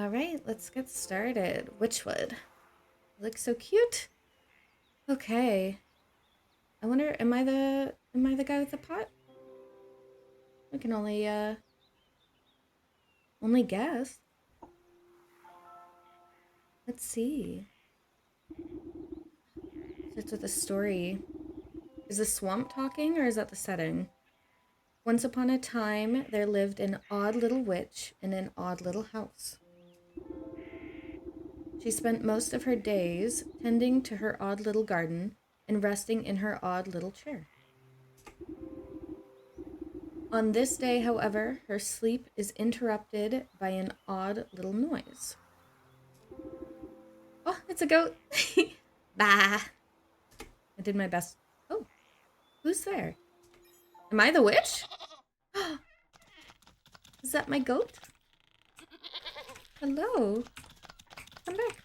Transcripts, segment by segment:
Alright, let's get started. Wytchwood. Looks so cute. Okay. I wonder, am I the guy with the pot? I can only guess. Let's see. Starts with a story. Is the swamp talking, or is that the setting? Once upon a time, there lived an odd little witch in an odd little house. She spent most of her days tending to her odd little garden and resting in her odd little chair. On this day, however, her sleep is interrupted by an odd little noise. Oh, it's a goat. Bah. I did my best. Oh, who's there? Am I the witch? Is that my goat? Hello. Come back.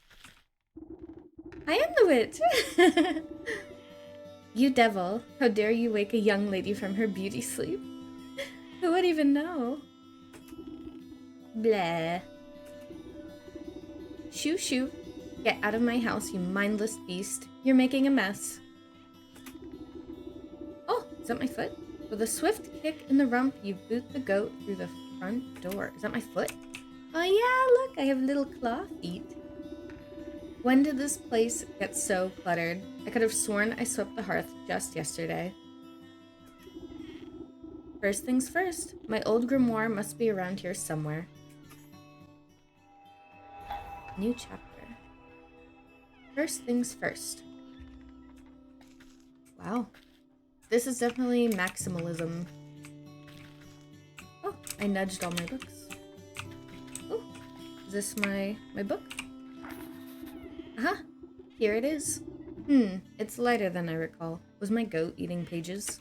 I am the witch. You devil. How dare you wake a young lady from her beauty sleep? Who would even know? Blah. Shoo shoo. Get out of my house, you mindless beast. You're making a mess. Oh, is that my foot? With a swift kick in the rump, you boot the goat through the front door. Is that my foot? Oh yeah, look, I have little claw feet. When did this place get so cluttered? I could have sworn I swept the hearth just yesterday. First things first, my old grimoire must be around here somewhere. New chapter. First things first. Wow. This is definitely maximalism. Oh, I nudged all my books. Oh, is this my book? Aha, here it is. It's lighter than I recall. Was my goat eating pages?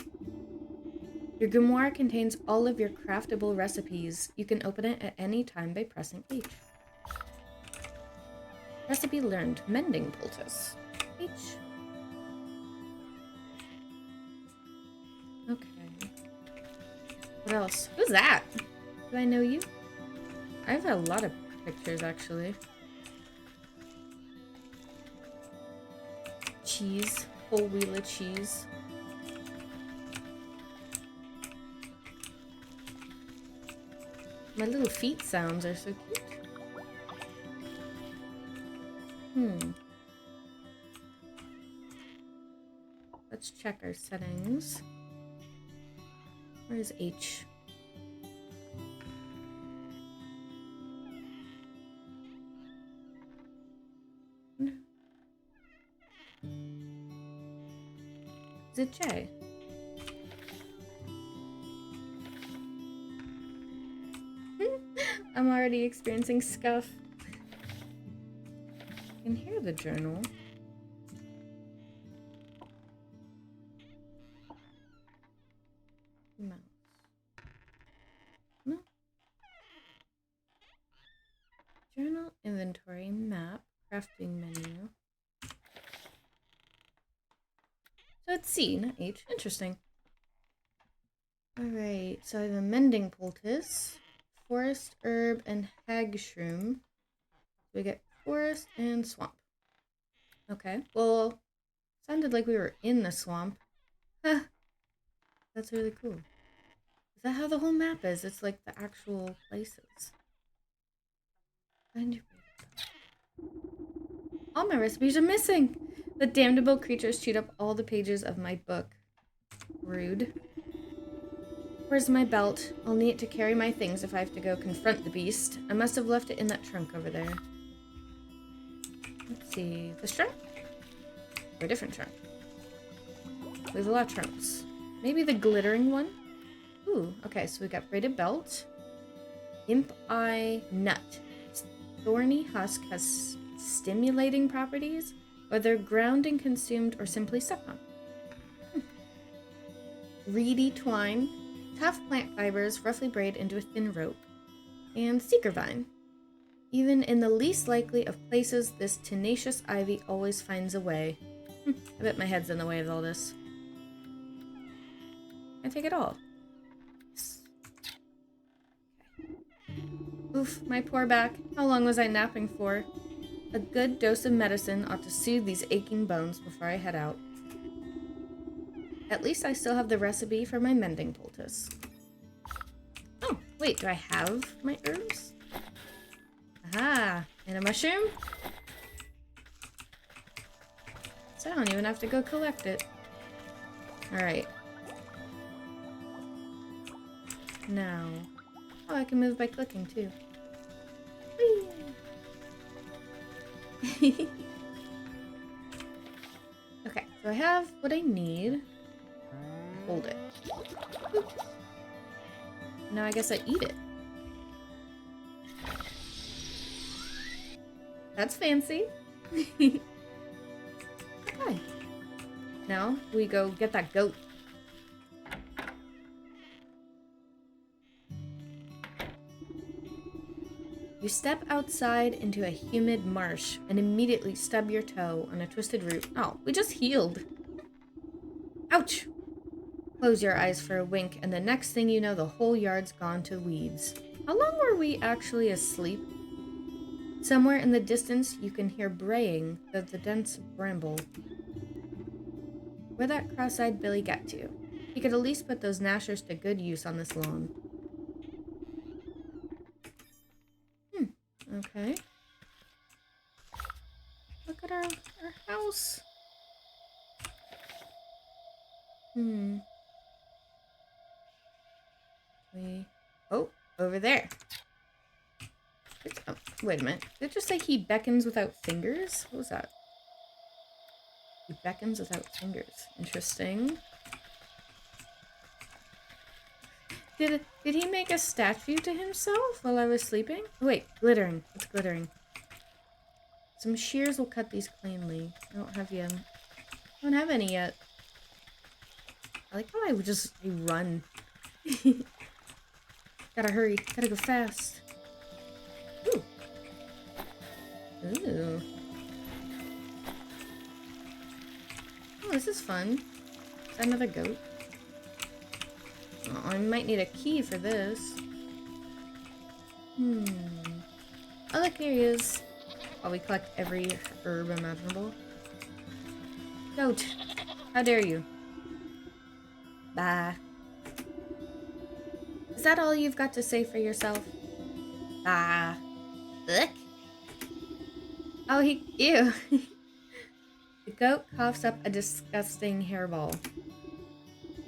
Your grimoire contains all of your craftable recipes. You can open it at any time by pressing H. Recipe learned. Mending poultice. H. Okay. What else? Who's that? Do I know you? I have a lot of pictures, actually. Cheese. Whole wheel of cheese. My little feet sounds are so cute. Let's check our settings. Where is H? Is it J? I'm already experiencing scuff. I can hear the journal. Mouse. No. Journal, inventory, map, crafting menu. So it's C, not H. Interesting. Alright, so I have a mending poultice, forest herb, and hag shroom. So we get forest and swamp. Okay, well, sounded like we were in the swamp. Huh. That's really cool. Is that how the whole map is? It's like the actual places. Find your way. All my recipes are missing! The damnable creatures chewed up all the pages of my book. Rude. Where's my belt? I'll need it to carry my things if I have to go confront the beast. I must have left it in that trunk over there. Let's see. This trunk? Or a different trunk? We have a lot of trunks. Maybe the glittering one? Ooh, okay, so we got braided belt. Imp eye nut. Thorny husk has stimulating properties, whether ground and consumed or simply sucked on. Reedy twine. Tough plant fibers roughly braid into a thin rope. And seeker vine. Even in the least likely of places, this tenacious ivy always finds a way. I bet my head's in the way of all this. I take it all. Okay. Oof, my poor back. How long was I napping for? A good dose of medicine ought to soothe these aching bones before I head out. At least I still have the recipe for my mending poultice. Oh, wait, do I have my herbs? Aha, and a mushroom? So I don't even have to go collect it. Alright. Now. Oh, I can move by clicking too. Whee! Okay, so I have what I need. Hold it. Oops. Now I guess I eat it. That's fancy. Okay. Now we go get that goat. You step outside into a humid marsh and immediately stub your toe on a twisted root. Oh, we just healed. Ouch! Close your eyes for a wink, and the next thing you know, the whole yard's gone to weeds. How long were we actually asleep? Somewhere in the distance, you can hear braying of the dense bramble. Where'd that cross-eyed Billy get to? He could at least put those gnashers to good use on this lawn. Okay. Look at our house. Oh, over there. Oh, wait a minute. Did it just say he beckons without fingers? What was that? He beckons without fingers. Interesting. Did he make a statue to himself while I was sleeping? Oh, wait, glittering. It's glittering. Some shears will cut these cleanly. I don't have any yet. I like how I would just run. Gotta hurry. Gotta go fast. Ooh. Ooh. Oh, this is fun. Is that another goat? Oh, I might need a key for this. Oh, look, here he is. While we collect every herb imaginable. Goat, how dare you? Bah. Is that all you've got to say for yourself? Bah. Ugh. Oh, ew. The goat coughs up a disgusting hairball.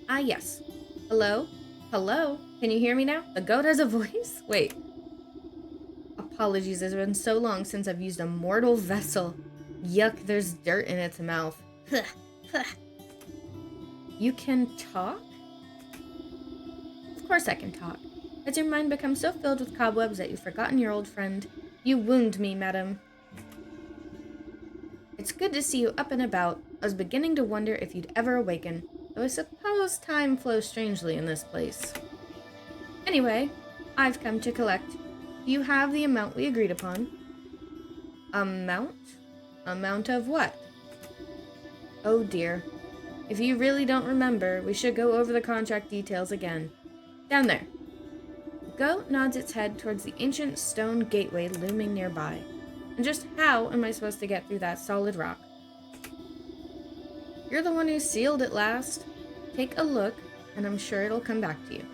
Ah, yes. Hello? Hello? Can you hear me now? The goat has a voice? Wait. Apologies, it's been so long since I've used a mortal vessel. Yuck, there's dirt in its mouth. You can talk? Of course I can talk. Has your mind become so filled with cobwebs that you've forgotten your old friend? You wound me, madam. It's good to see you up and about. I was beginning to wonder if you'd ever awaken, though I suppose time flows strangely in this place. Anyway, I've come to collect. Do you have the amount we agreed upon? Amount? Amount of what? Oh dear. If you really don't remember, we should go over the contract details again. Down there. The goat nods its head towards the ancient stone gateway looming nearby. And just how am I supposed to get through that solid rock? You're the one who sealed it last. Take a look, and I'm sure it'll come back to you.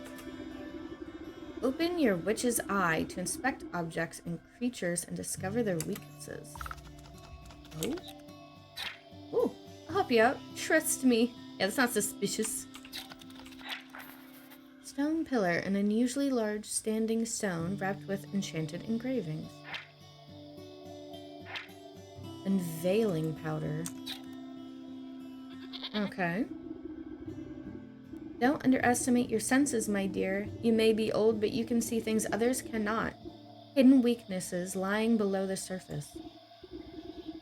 Open your witch's eye to inspect objects and creatures and discover their weaknesses. Oh? Ooh, I'll help you out. Trust me. Yeah, that's not suspicious. Stone pillar, an unusually large standing stone wrapped with enchanted engravings. Unveiling powder. Okay. Don't underestimate your senses, my dear. You may be old, but you can see things others cannot. Hidden weaknesses lying below the surface.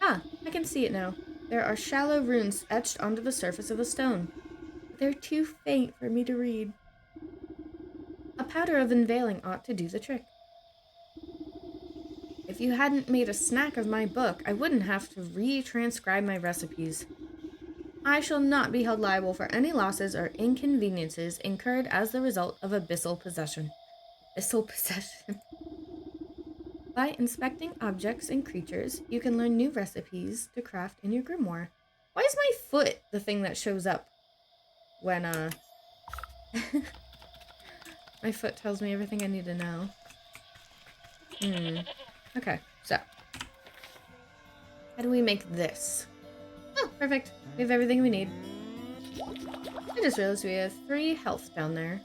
Ah, I can see it now. There are shallow runes etched onto the surface of a stone. They're too faint for me to read. A powder of unveiling ought to do the trick. If you hadn't made a snack of my book, I wouldn't have to retranscribe my recipes. I shall not be held liable for any losses or inconveniences incurred as the result of abyssal possession. Abyssal possession. By inspecting objects and creatures, you can learn new recipes to craft in your grimoire. Why is my foot the thing that shows up when, my foot tells me everything I need to know. Okay, so. How do we make this? Oh, perfect. We have everything we need. I just realized we have 3 health down there.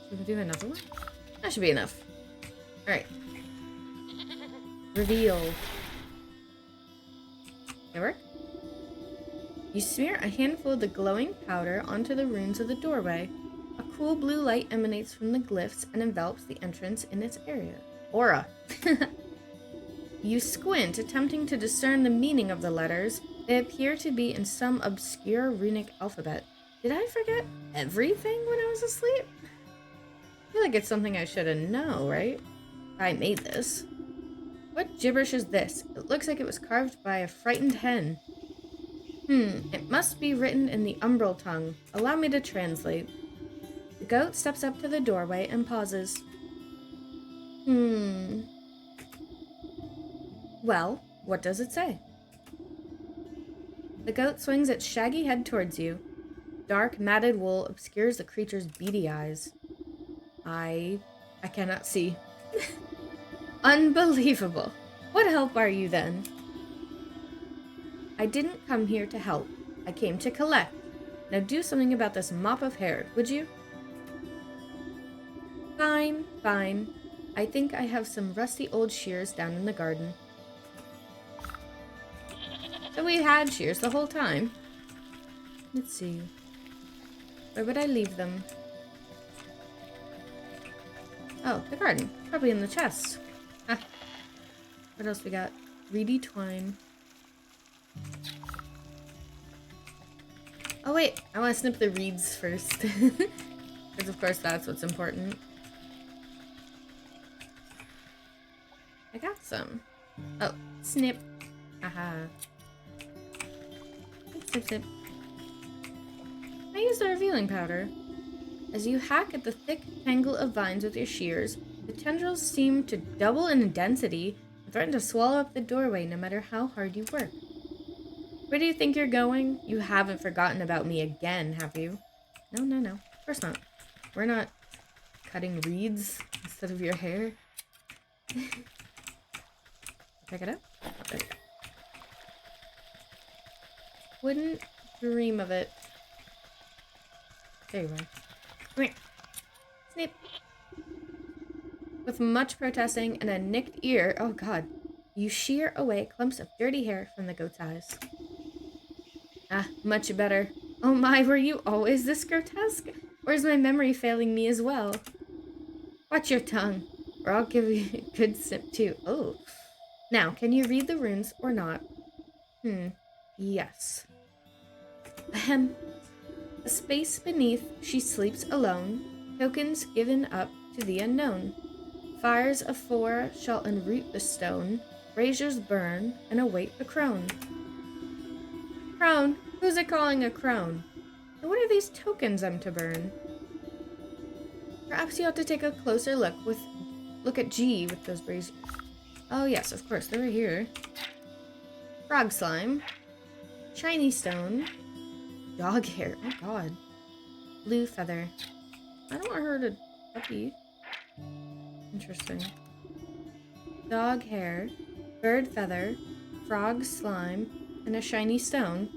Should we do another one? That should be enough. Alright. Reveal. That work? You smear a handful of the glowing powder onto the runes of the doorway. A cool blue light emanates from the glyphs and envelops the entrance in its area. Aura. You squint, attempting to discern the meaning of the letters. They appear to be in some obscure runic alphabet. Did I forget everything when I was asleep? I feel like it's something I should have known, right? I made this. What gibberish is this? It looks like it was carved by a frightened hen. It must be written in the umbral tongue. Allow me to translate. The goat steps up to the doorway and pauses. Well, what does it say? The goat swings its shaggy head towards you. Dark, matted wool obscures the creature's beady eyes. I cannot see. Unbelievable. What help are you then? I didn't come here to help. I came to collect. Now do something about this mop of hair, would you? Fine, fine. I think I have some rusty old shears down in the garden. So we had shears the whole time. Let's see. Where would I leave them? Oh, the garden. Probably in the chest. Ah. What else we got? Reedy twine. Oh wait, I want to snip the reeds first. Because of course that's what's important. I got some. Oh, snip. Aha. Snip, snip. I use the revealing powder. As you hack at the thick tangle of vines with your shears, the tendrils seem to double in density and threaten to swallow up the doorway no matter how hard you work. Where do you think you're going? You haven't forgotten about me again, have you? No, no, no. Of course not. We're not cutting reeds instead of your hair. Pick it up. Okay. Wouldn't dream of it. There you are. Come here. Snip. With much protesting and a nicked ear, oh god, you shear away clumps of dirty hair from the goat's eyes. Ah, much better. Oh my, were you always this grotesque? Or is my memory failing me as well? Watch your tongue, or I'll give you a good snip too. Oh. Now, can you read the runes or not? Yes. Ahem. A space beneath she sleeps alone, tokens given up to the unknown. Fires of 4 shall enroot the stone, braziers burn and await the crone. Crone? Who's it calling a crone? And what are these tokens I'm to burn? Perhaps you ought to take a closer look at G with those braziers. Oh yes, of course, they're right here. Frog slime. Shiny stone. Dog hair. Oh god. Blue feather. I don't want her to puppy. Interesting. Dog hair. Bird feather. Frog slime. And a shiny stone.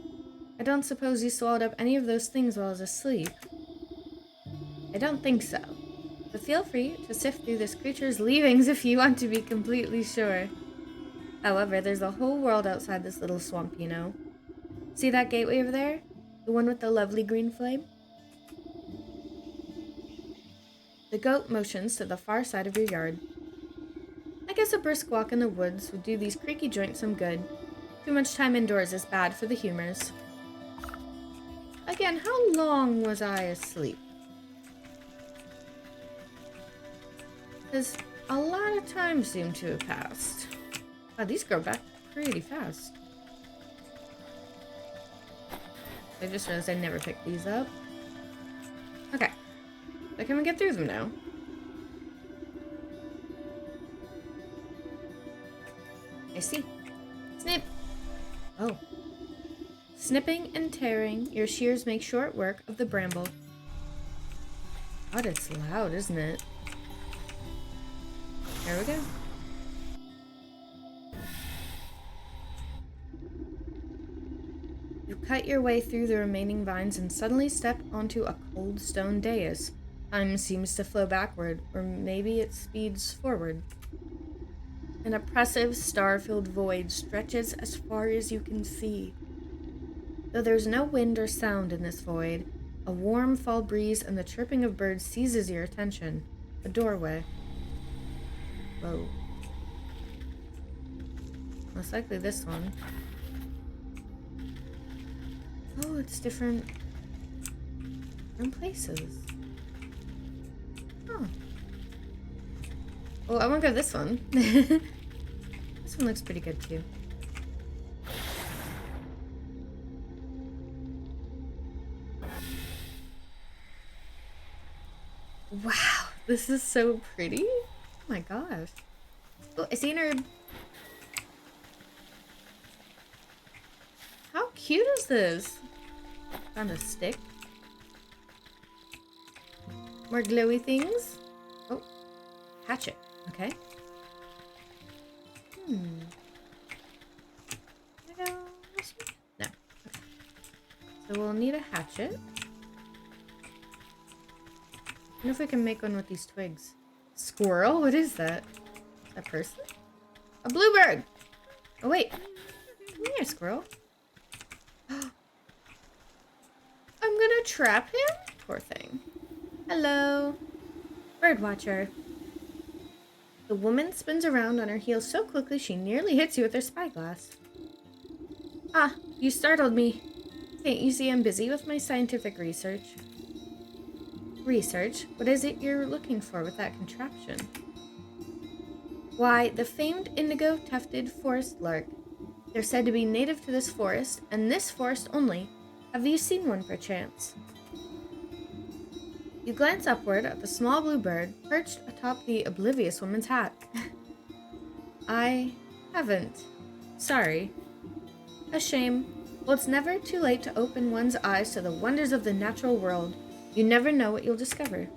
I don't suppose you swallowed up any of those things while I was asleep. I don't think so. But feel free to sift through this creature's leavings if you want to be completely sure. However, there's a whole world outside this little swamp, you know. See that gateway over there? The one with the lovely green flame? The goat motions to the far side of your yard. I guess a brisk walk in the woods would do these creaky joints some good. Too much time indoors is bad for the humors. Again, how long was I asleep? Because a lot of time seemed to have passed. Wow, these grow back pretty fast. I just realized I never picked these up. Okay. So can we get through them now? I see. Snip! Oh. Snipping and tearing, your shears make short work of the bramble. God, it's loud, isn't it? There we go. You cut your way through the remaining vines and suddenly step onto a cold stone dais. Time seems to flow backward, or maybe it speeds forward. An oppressive, star-filled void stretches as far as you can see. Though there's no wind or sound in this void, a warm fall breeze and the chirping of birds seizes your attention. A doorway. Whoa. Most likely this one. Oh, it's different places. Oh. Well, I won't go this one. This one looks pretty good too. Wow, this is so pretty. Oh my gosh. Oh, I see an herb. How cute is this? Found a stick. More glowy things. Oh, hatchet. Okay. Can I go this way? No. Okay. So we'll need a hatchet. I wonder if we can make one with these twigs. Squirrel? What is that? Is that a person? A bluebird! Oh wait. Come here, squirrel. I'm gonna trap him? Poor thing. Hello. Birdwatcher. The woman spins around on her heels so quickly she nearly hits you with her spyglass. Ah, you startled me. Can't you see I'm busy with my scientific research? Research? What is it you're looking for with that contraption? Why, the famed indigo-tufted forest lark. They're said to be native to this forest, and this forest only. Have you seen one perchance? You glance upward at the small blue bird perched atop the oblivious woman's hat. I haven't. Sorry. A shame. Well, it's never too late to open one's eyes to the wonders of the natural world. You never know what you'll discover.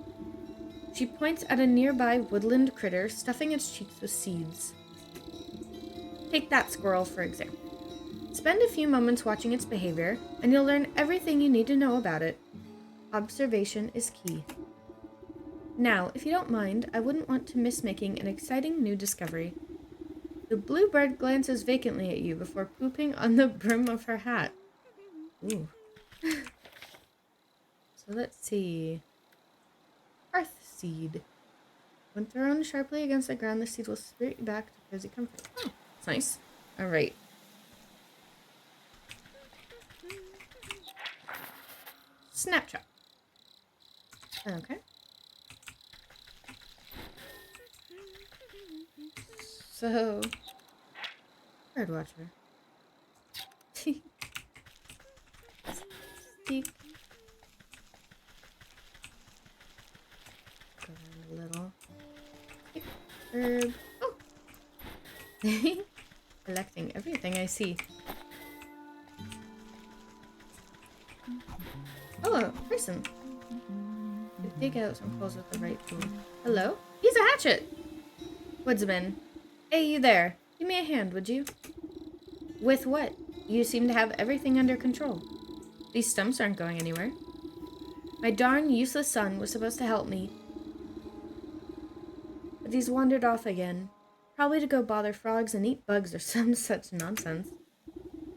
She points at a nearby woodland critter stuffing its cheeks with seeds. Take that squirrel, for example. Spend a few moments watching its behavior, and you'll learn everything you need to know about it. Observation is key. Now, if you don't mind, I wouldn't want to miss making an exciting new discovery. The bluebird glances vacantly at you before pooping on the brim of her hat. Ooh. So let's see. Earth seed. When thrown sharply against the ground, the seed will spirit you back to cozy comfort. Oh, that's nice. Alright. Snapshot. Okay. So, birdwatcher. Speak. Go around a little. Herb. Oh! Collecting everything I see. Oh, a person. Could dig out some coals with the right tool. Hello? He's a hatchet! Woodsman. Hey, you there. Give me a hand, would you? With what? You seem to have everything under control. These stumps aren't going anywhere. My darn useless son was supposed to help me. But he's wandered off again. Probably to go bother frogs and eat bugs or some such nonsense.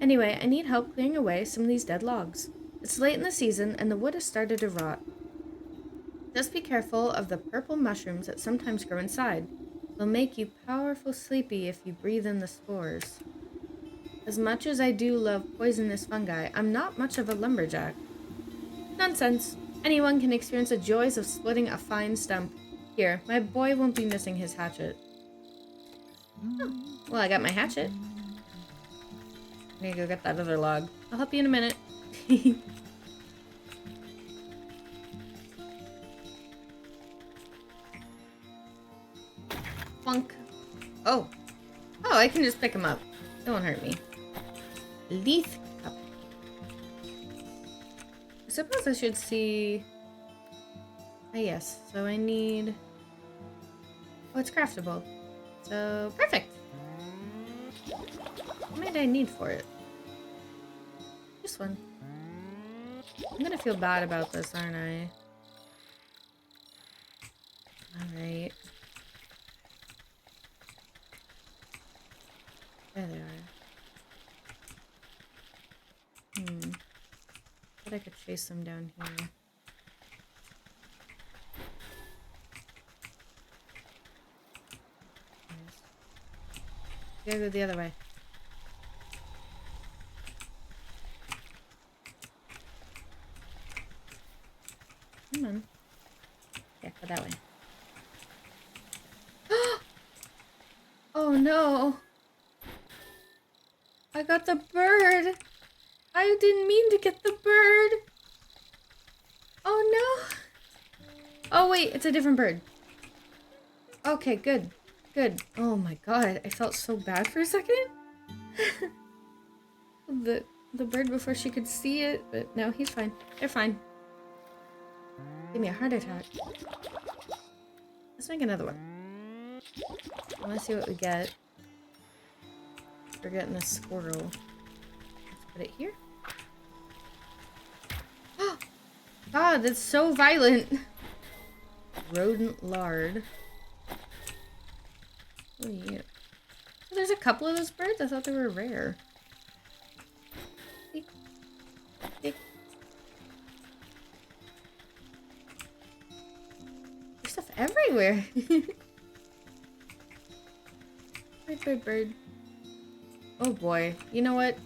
Anyway, I need help clearing away some of these dead logs. It's late in the season and the wood has started to rot. Just be careful of the purple mushrooms that sometimes grow inside. They'll make you powerful sleepy if you breathe in the spores. As much as I do love poisonous fungi, I'm not much of a lumberjack. Nonsense. Anyone can experience the joys of splitting a fine stump. Here, my boy won't be missing his hatchet. Oh, well, I got my hatchet. I'm gonna go get that other log. I'll help you in a minute. Plunk. Oh. Oh, Oh, I can just pick him up. It won't hurt me. Leaf cup. I suppose I should see... Ah, yes. So I need... Oh, it's craftable. So, perfect. What might I need for it? This one. I'm gonna feel bad about this, aren't I? Alright. There they are. But I could chase them down here. Gotta go the other way. Come on. Yeah, go that way. Oh no! I got the bird! I didn't mean to get the bird! Oh no! Oh wait, it's a different bird. Okay, good. Good. Oh my god, I felt so bad for a second. the bird before she could see it, but no, he's fine. They're fine. Give me a heart attack. Let's make another one. I want to see what we get. We're getting a squirrel. Let's put it here. God, that's so violent. Rodent lard. Oh yeah. So there's a couple of those birds? I thought they were rare. There's stuff everywhere. Bird. Oh boy. You know what?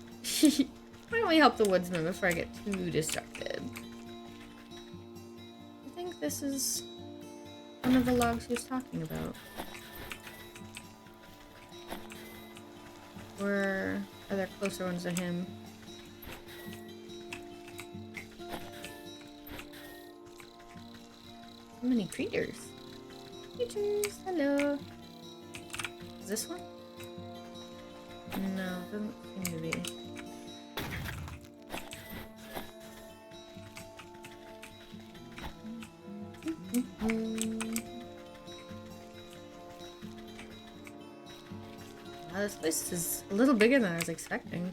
Why don't we help the woodsman before I get too distracted? I think this is one of the logs he was talking about. Or are there closer ones to him? So many creatures. Creatures, hello. Is this one? No, doesn't seem to be. Wow, this place is a little bigger than I was expecting.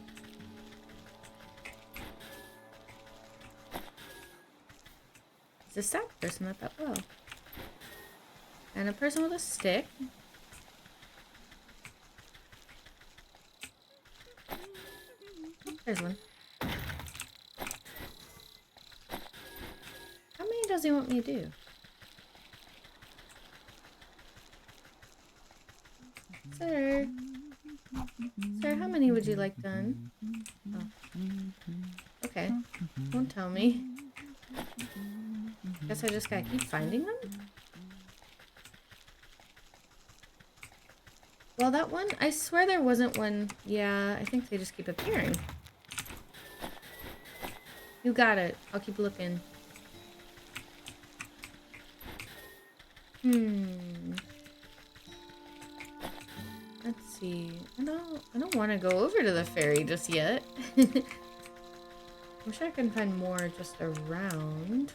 It's a stat person, not that well. And a person with a stick. Oh, there's one. How many does he want me to do? Sir? Sir, how many would you like done? Oh. Okay. Won't tell me. Guess I just gotta keep finding them? Well, that one, I swear there wasn't one. Yeah, I think they just keep appearing. You got it. I'll keep looking. Let's see. I don't want to go over to the ferry just yet. I'm sure I can find more just around.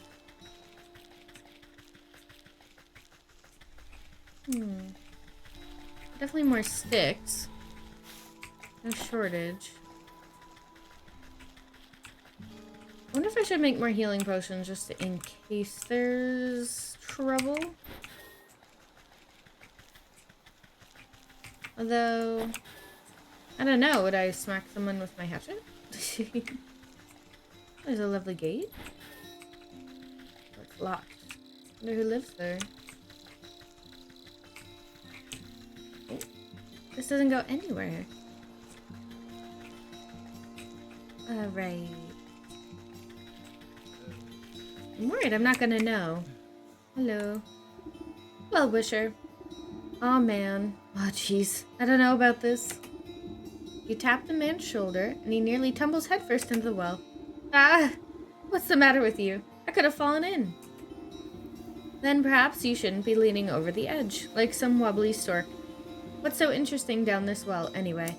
Definitely more sticks. No shortage. I wonder if I should make more healing potions just in case there's trouble. Although, I don't know. Would I smack someone with my hatchet? There's a lovely gate. Oh, it's locked. I wonder who lives there. Oh, this doesn't go anywhere. Alright. I'm worried I'm not gonna know. Hello. Well, Wisher. Aw, man. Oh, jeez. I don't know about this. You tap the man's shoulder, and he nearly tumbles headfirst into the well. Ah! What's the matter with you? I could have fallen in. Then perhaps you shouldn't be leaning over the edge, like some wobbly stork. What's so interesting down this well, anyway?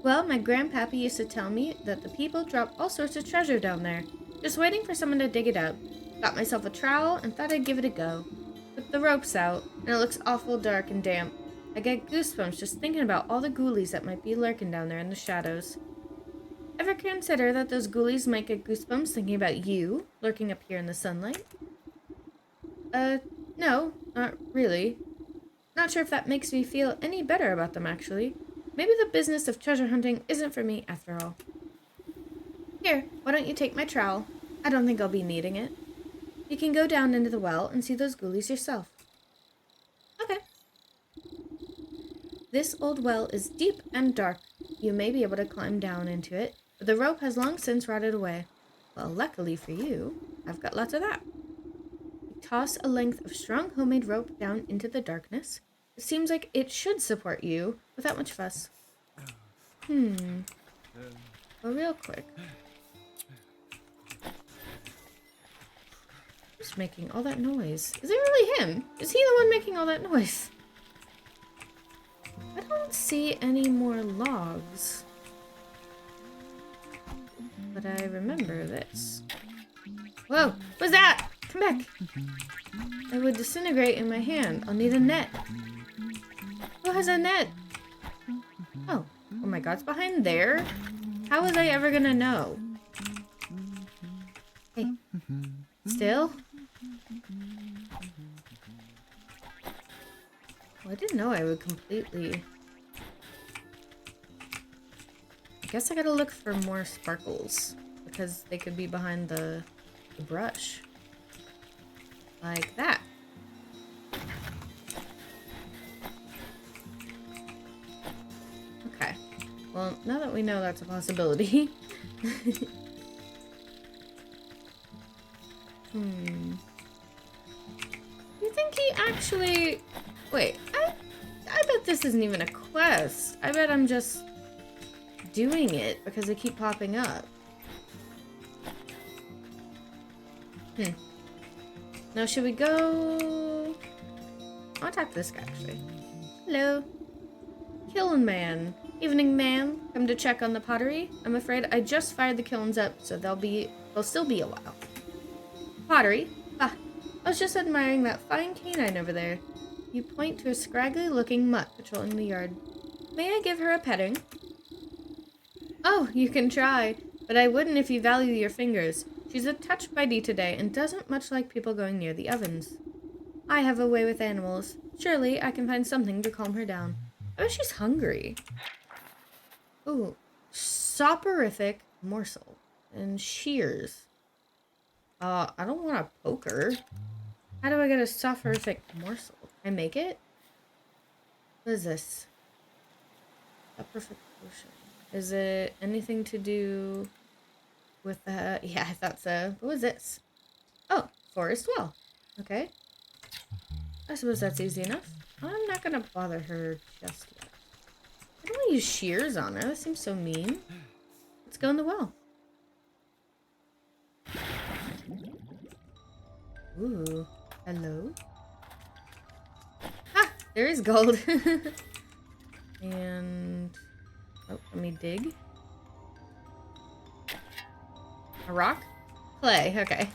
Well, my grandpappy used to tell me that the people drop all sorts of treasure down there. Just waiting for someone to dig it up. Got myself a trowel and thought I'd give it a go. Put the ropes out, and it looks awful dark and damp. I get goosebumps just thinking about all the ghoulies that might be lurking down there in the shadows. Ever consider that those ghoulies might get goosebumps thinking about you, lurking up here in the sunlight? No, not really. Not sure if that makes me feel any better about them, actually. Maybe the business of treasure hunting isn't for me after all. Here, why don't you take my trowel? I don't think I'll be needing it. You can go down into the well and see those ghoulies yourself. Okay. This old well is deep and dark. You may be able to climb down into it, but the rope has long since rotted away. Well, luckily for you, I've got lots of that. You toss a length of strong homemade rope down into the darkness. It seems like it should support you without much fuss. Well, real quick. Who's making all that noise? Is it really him? Is he the one making all that noise? I don't see any more logs. But I remember this. Whoa! What's that? Come back! I would disintegrate in my hand. I'll need a net. Who has a net? Oh. Oh my god, it's behind there? How was I ever gonna know? Hey. Still? Well, I didn't know I would completely... I guess I gotta look for more sparkles. Because they could be behind the brush. Like that. Okay. Well, now that we know that's a possibility. You think he actually... Wait, I bet this isn't even a quest. I bet I'm just doing it because they keep popping up. Now, should we go... I'll attack this guy, actually. Hello. Kiln man. Evening, man. Come to check on the pottery? I'm afraid I just fired the kilns up, so they'll still be a while. Pottery? Ah, I was just admiring that fine canine over there. You point to a scraggly-looking mutt patrolling the yard. May I give her a petting? Oh, you can try, but I wouldn't if you value your fingers. She's a touch bitey today and doesn't much like people going near the ovens. I have a way with animals. Surely I can find something to calm her down. I bet she's hungry. Ooh, soporific morsel and shears. I don't want to poke her. How do I get a soporific morsel? Can I make it? What is this? Soporific potion. Is it anything to do with the... Yeah, I thought so. What was this? Oh, forest well. Okay. I suppose that's easy enough. I'm not gonna bother her just yet. I don't want to use shears on her. That seems so mean. Let's go in the well. Ooh. Hello? Ah! There is gold. And... Oh, let me dig. A rock? Clay. Okay.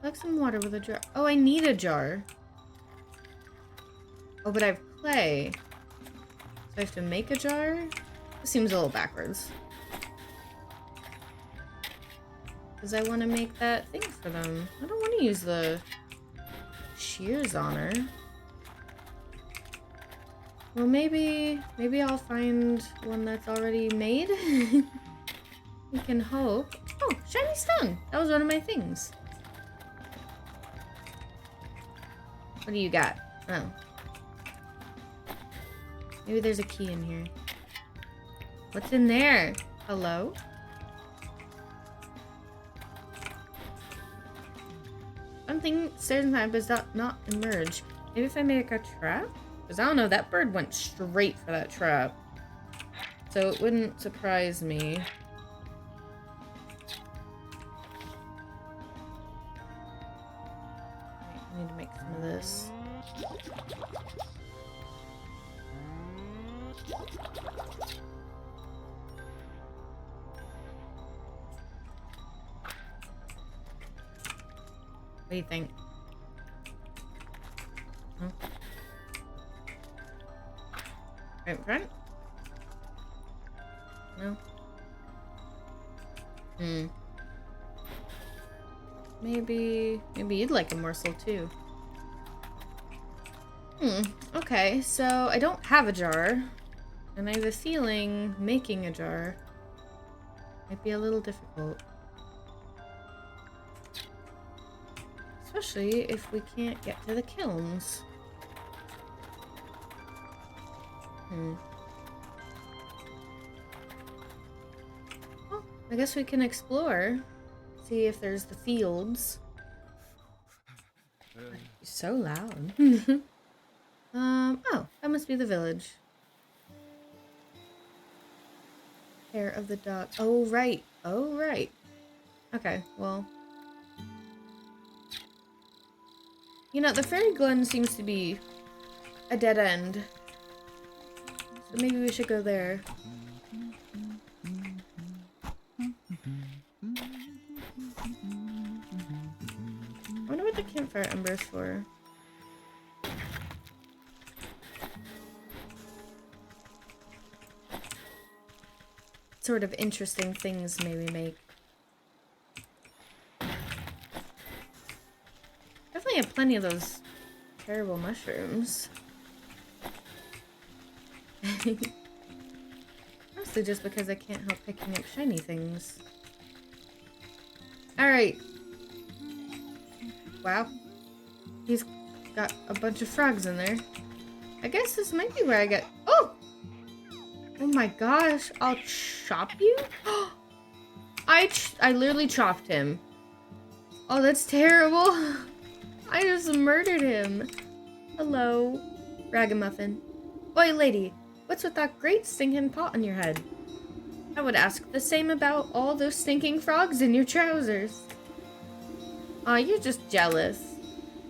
Like some water with a jar. Oh, I need a jar. Oh, but I have clay. So I have to make a jar? This seems a little backwards. Because I want to make that thing for them. I don't want to use the shears on her. Well, maybe I'll find one that's already made. We can hope. Oh, shiny stone. That was one of my things. What do you got? Oh. Maybe there's a key in here. What's in there? Hello? Something stares inside but does not emerge. Maybe if I make a trap? Because I don't know, that bird went straight for that trap. So it wouldn't surprise me. I need to make some of this. What do you think? Huh? Right in front? No? Maybe you'd like a morsel too. Okay, so I don't have a jar. And I have a feeling making a jar might be a little difficult. Especially if we can't get to the kilns. Well, I guess we can explore. See if there's the fields. You're so loud. Oh, that must be the village. Hair of the dog. Oh, right. Oh, right. Okay, well. You know, the fairy glen seems to be a dead end. So maybe we should go there. I wonder what the campfire ember's for. Sort of interesting things may we make. Definitely have plenty of those terrible mushrooms. Mostly just because I can't help picking up shiny things. Alright. Wow. He's got a bunch of frogs in there. I guess this might be where I get... Oh! Oh my gosh. I'll chop you? I literally chopped him. Oh, that's terrible. I just murdered him. Hello, ragamuffin. Oi, lady. What's with that great stinking pot on your head? I would ask the same about all those stinking frogs in your trousers. Aw, you're just jealous.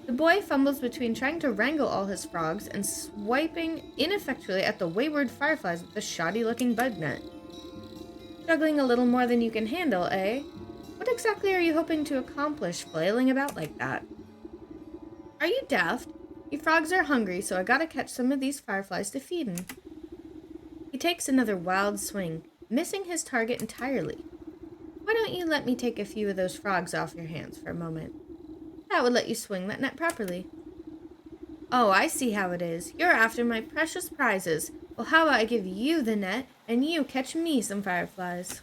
The boy fumbles between trying to wrangle all his frogs and swiping ineffectually at the wayward fireflies with the shoddy-looking bug net. Juggling a little more than you can handle, eh? What exactly are you hoping to accomplish flailing about like that? Are you daft? You frogs are hungry, so I gotta catch some of these fireflies to feed 'em. He takes another wild swing, missing his target entirely. Why don't you let me take a few of those frogs off your hands for a moment? That would let you swing that net properly. Oh, I see how it is. You're after my precious prizes. Well, how about I give you the net, and you catch me some fireflies?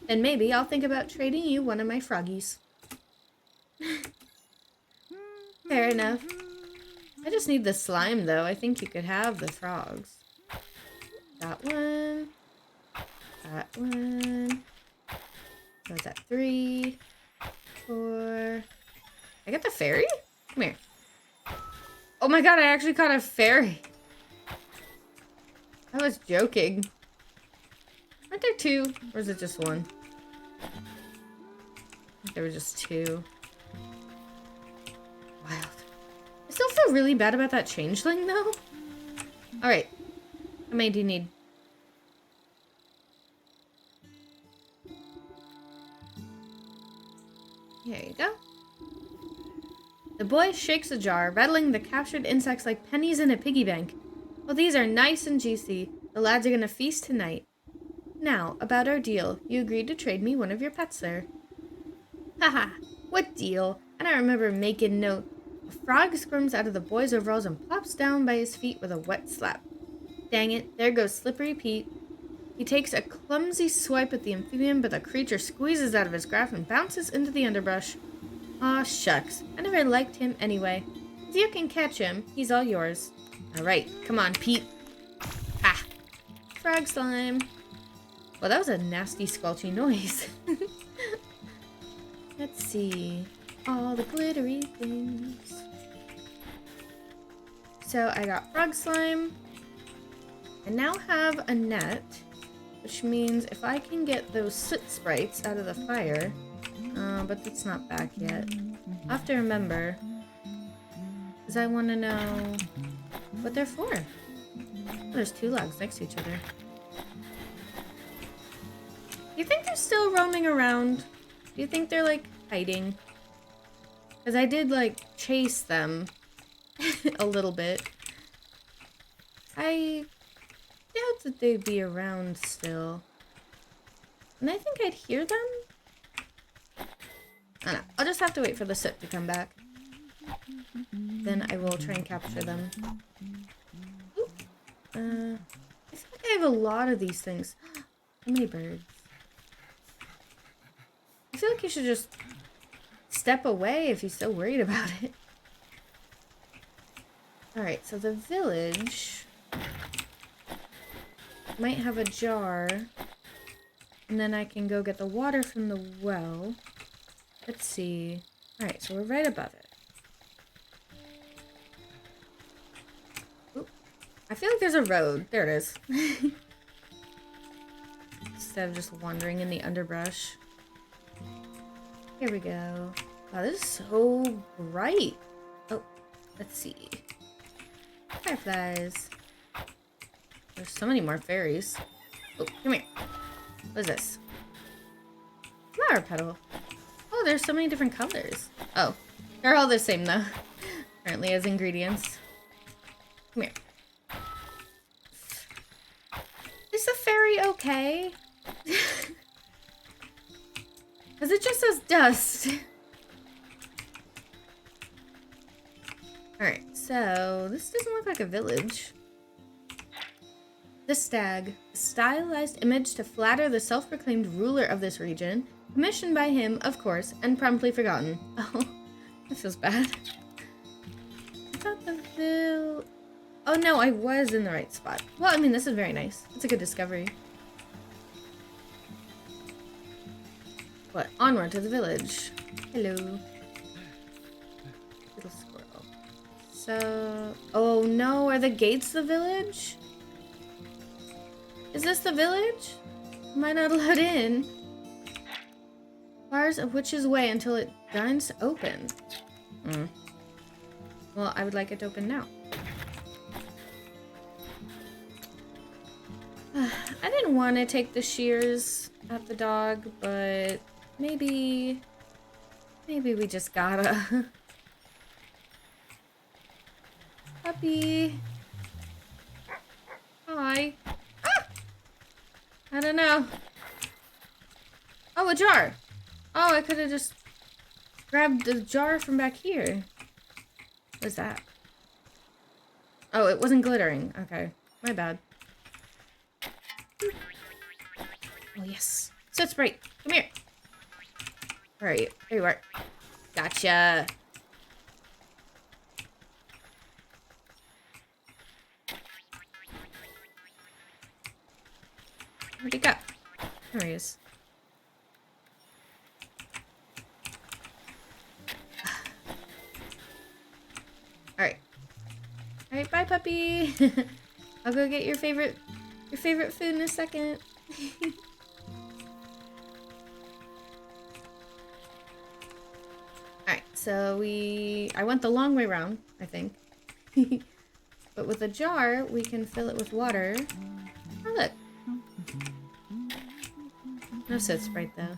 Then maybe I'll think about trading you one of my froggies. Fair enough. I just need the slime, though. I think you could have the frogs. That one. That one. So it's at 3, 4... I got the fairy? Come here. Oh my god, I actually caught a fairy. I was joking. Aren't there 2? Or is it just 1? I think there were just 2. Wild. I still feel really bad about that changeling, though. Alright. How many do you need? There you go. The boy shakes a jar, rattling the captured insects like pennies in a piggy bank. Well, these are nice and juicy. The lads are gonna feast tonight. Now, about our deal. You agreed to trade me one of your pets there. Haha, what deal? And I remember making note. A frog squirms out of the boy's overalls and plops down by his feet with a wet slap. Dang it, there goes Slippery Pete. He takes a clumsy swipe at the amphibian, but the creature squeezes out of his grasp and bounces into the underbrush. Aw, shucks. I never liked him anyway. If you can catch him, he's all yours. Alright, come on, Pete. Ah! Frog slime. Well, that was a nasty, squelchy noise. Let's see. All the glittery things. So, I got frog slime. I now have a net, which means if I can get those soot sprites out of the fire... but it's not back yet. I'll have to remember. Because I want to know what they're for. Oh, there's two logs next to each other. Do you think they're still roaming around? Do you think they're, like, hiding? Because I did, like, chase them a little bit. I doubt that they'd be around still. And I think I'd hear them. I don't know. I'll just have to wait for the soot to come back. Then I will try and capture them. Oop. I feel like I have a lot of these things. How many birds? I feel like you should just step away if you're so worried about it. Alright, so the village might have a jar. And then I can go get the water from the well. Let's see. Alright, so we're right above it. Oop. I feel like there's a road. There it is. Instead of just wandering in the underbrush. Here we go. Wow, this is so bright. Oh, let's see. Fireflies. There's so many more fairies. Oh, come here. What is this? Flower petal. Oh, there's so many different colors. Oh, they're all the same though. Apparently as ingredients. Come here. Is the fairy okay? Because it just says dust. Alright, so this doesn't look like a village. The stag, a stylized image to flatter the self-proclaimed ruler of this region, commissioned by him, of course, and promptly forgotten. Oh, that feels bad. I thought the oh no, I was in the right spot. Well, I mean, this is very nice. It's a good discovery. But onward to the village. Hello. Little squirrel. So, oh no, are the gates the village? Is this the village? Am I not allowed in? Bars a witch's way until it dines open. Well, I would like it to open now. I didn't want to take the shears at the dog, but maybe we just gotta. Puppy. Hi. Ah! I don't know. Oh, a jar. Oh, I could have just grabbed the jar from back here. What's that? Oh, it wasn't glittering. Okay, my bad. Oh, yes. Soot Sprite, come here. Where are you? There you are. Gotcha. Where'd he go? There he is. Alright. Alright, bye puppy. I'll go get your favorite food in a second. Alright, so I went the long way around, I think. But with a jar, we can fill it with water. Oh, look. No Soot Sprite, though.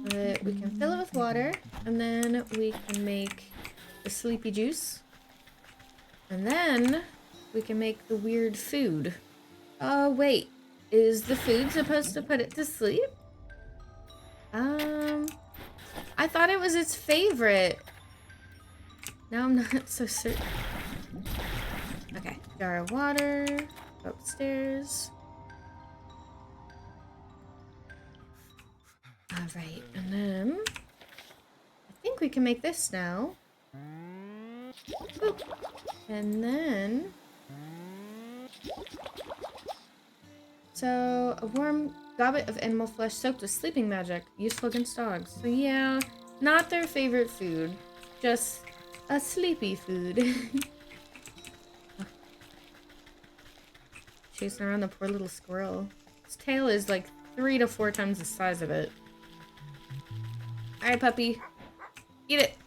But we can fill it with water, and then we can make the sleepy juice. And then we can make the weird food. Oh, wait. Is the food supposed to put it to sleep? I thought it was its favorite. Now I'm not so certain. Okay, jar of water, go upstairs. Alright, and then I think we can make this now. Boop. And then so a warm goblet of animal flesh soaked with sleeping magic, useful against dogs. So yeah, not their favorite food, just a sleepy food. Chasing around the poor little squirrel. Its tail is like 3 to 4 times the size of it. Alright, puppy. Eat it.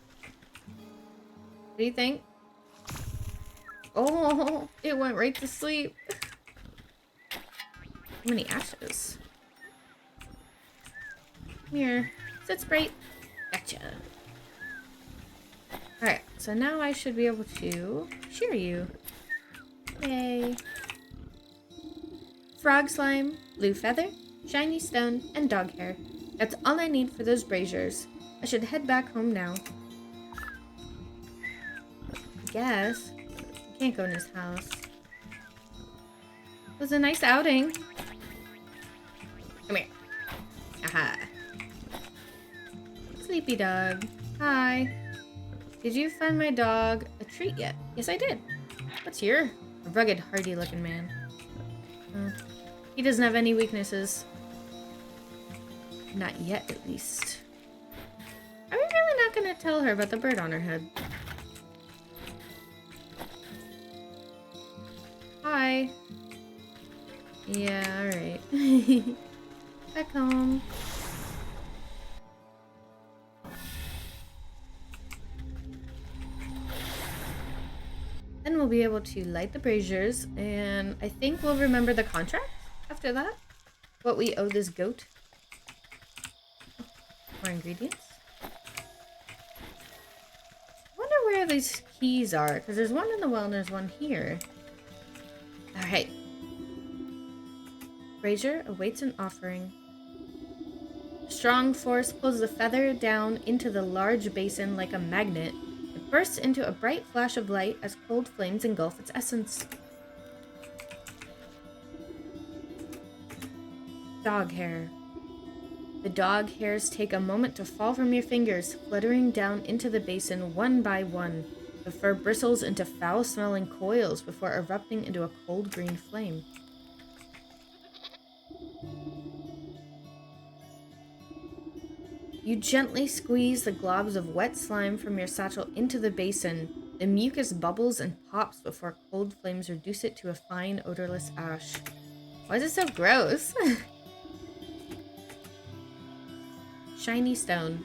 What do you think? Oh, it went right to sleep. How many ashes? Come here. Sit Sprite. Gotcha. Alright, so now I should be able to shear you. Yay. Frog slime, blue feather, shiny stone, and dog hair. That's all I need for those braziers. I should head back home now. I guess. I can't go in his house. It was a nice outing. Come here. Aha. Sleepy dog. Hi. Did you find my dog a treat yet? Yes, I did. What's here? A rugged, hardy-looking man. He doesn't have any weaknesses. Not yet, at least. Are we really not gonna tell her about the bird on her head? Hi. Yeah, alright. Back home. Then we'll be able to light the braziers, and I think we'll remember the contract after that. What we owe this goat. More ingredients. I wonder where these keys are, because there's one in the well and there's one here. Alright. Brazier awaits an offering. Strong force pulls the feather down into the large basin like a magnet. It bursts into a bright flash of light as cold flames engulf its essence. Dog hair. The dog hairs take a moment to fall from your fingers, fluttering down into the basin one by one. The fur bristles into foul-smelling coils before erupting into a cold green flame. You gently squeeze the globs of wet slime from your satchel into the basin. The mucus bubbles and pops before cold flames reduce it to a fine, odorless ash. Why is it so gross? Shiny stone.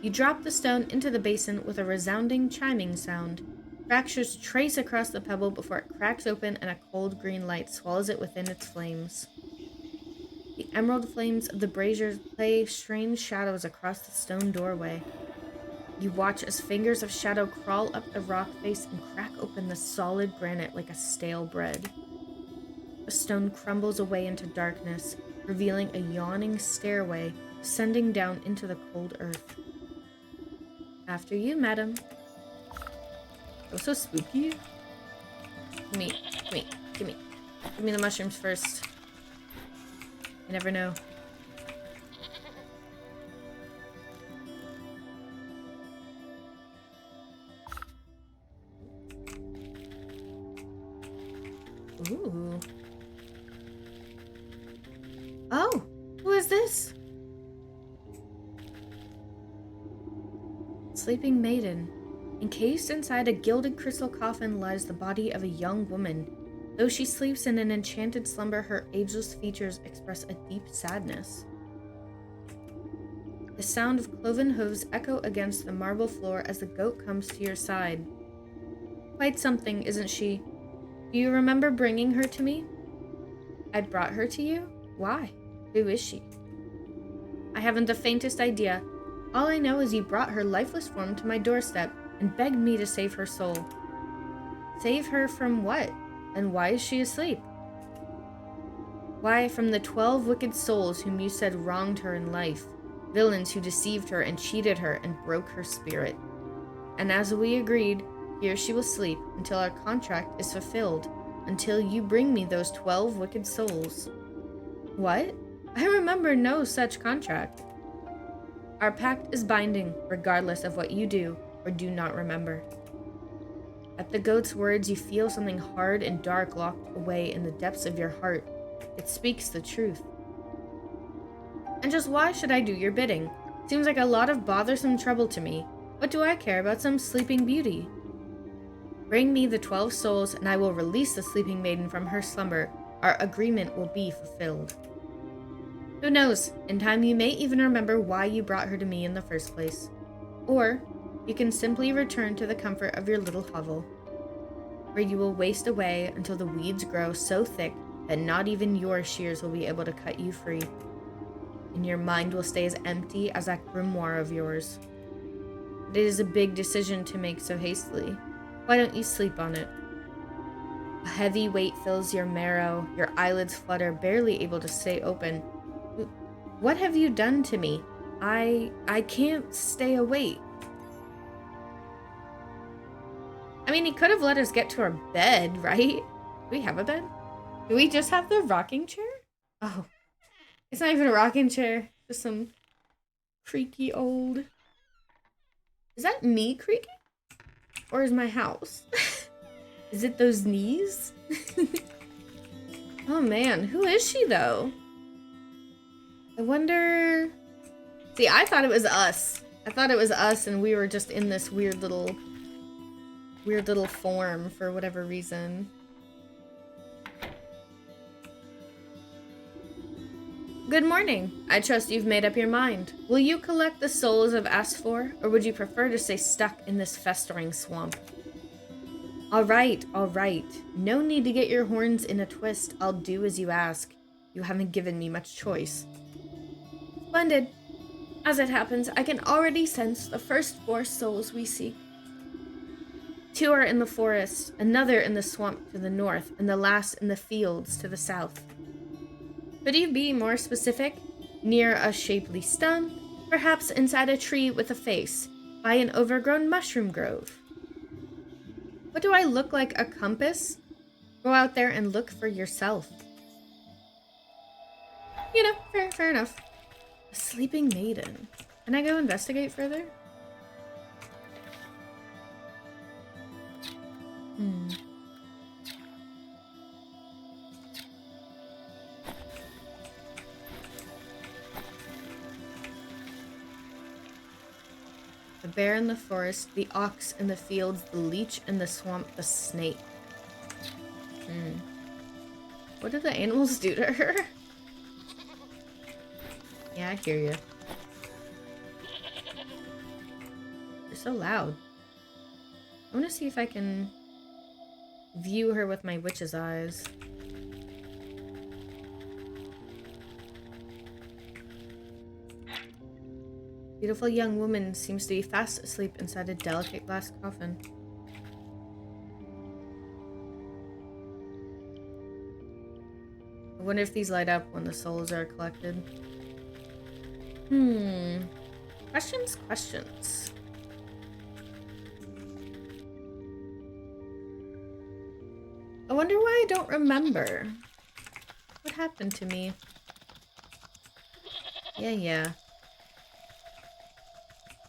You drop the stone into the basin with a resounding chiming sound. Fractures trace across the pebble before it cracks open and a cold green light swallows it within its flames. The emerald flames of the braziers play strange shadows across the stone doorway. You watch as fingers of shadow crawl up the rock face and crack open the solid granite like a stale bread. The stone crumbles away into darkness, revealing a yawning stairway descending down into the cold earth. After you, madam. Oh, so spooky. Gimme. Give me the mushrooms first. You never know. Ooh. Oh, who is this? Sleeping maiden. Encased inside a gilded crystal coffin lies the body of a young woman. Though she sleeps in an enchanted slumber, her ageless features express a deep sadness. The sound of cloven hooves echo against the marble floor as the goat comes to your side. Quite something, isn't she? Do you remember bringing her to me? I brought her to you? Why? Who is she? I haven't the faintest idea. All I know is you brought her lifeless form to my doorstep and begged me to save her soul. Save her from what? And why is she asleep? Why, from the 12 wicked souls whom you said wronged her in life, villains who deceived her and cheated her and broke her spirit. And as we agreed, here she will sleep until our contract is fulfilled, until you bring me those 12 wicked souls. What? I remember no such contract. Our pact is binding, regardless of what you do or do not remember. At the goat's words, you feel something hard and dark locked away in the depths of your heart. It speaks the truth. And just why should I do your bidding? Seems like a lot of bothersome trouble to me. What do I care about some sleeping beauty? Bring me the 12 souls, and I will release the sleeping maiden from her slumber. Our agreement will be fulfilled. Who knows? In time, you may even remember why you brought her to me in the first place. Or you can simply return to the comfort of your little hovel, where you will waste away until the weeds grow so thick that not even your shears will be able to cut you free, and your mind will stay as empty as that grimoire of yours. But it is a big decision to make so hastily. Why don't you sleep on it? A heavy weight fills your marrow, your eyelids flutter, barely able to stay open. What have you done to me? I can't stay awake. I mean, he could have let us get to our bed, right? Do we have a bed? Do we just have the rocking chair? Oh, it's not even a rocking chair. Just some creaky old... Is that me creaking? Or is my house? Is it those knees? Oh man, who is she though? I wonder... See, I thought it was us. I thought it was us and we were just in this weird little form for whatever reason. Good morning. I trust you've made up your mind. Will you collect the souls I've asked for, or would you prefer to stay stuck in this festering swamp? All right. No need to get your horns in a twist. I'll do as you ask. You haven't given me much choice. Splendid. As it happens, I can already sense the first 4 souls we seek. 2 are in the forest, another in the swamp to the north, and the last in the fields to the south. Could you be more specific? Near a shapely stump, perhaps inside a tree with a face, by an overgrown mushroom grove. What do I look like, a compass? Go out there and look for yourself. You know, fair enough. A sleeping maiden. Can I go investigate further? The bear in the forest, the ox in the fields, the leech in the swamp, the snake. What did the animals do to her? Yeah, I hear you. They're so loud. I want to see if I can view her with my witch's eyes. Beautiful young woman seems to be fast asleep inside a delicate glass coffin. I wonder if these light up when the souls are collected. Questions. I wonder why I don't remember. What happened to me? Yeah.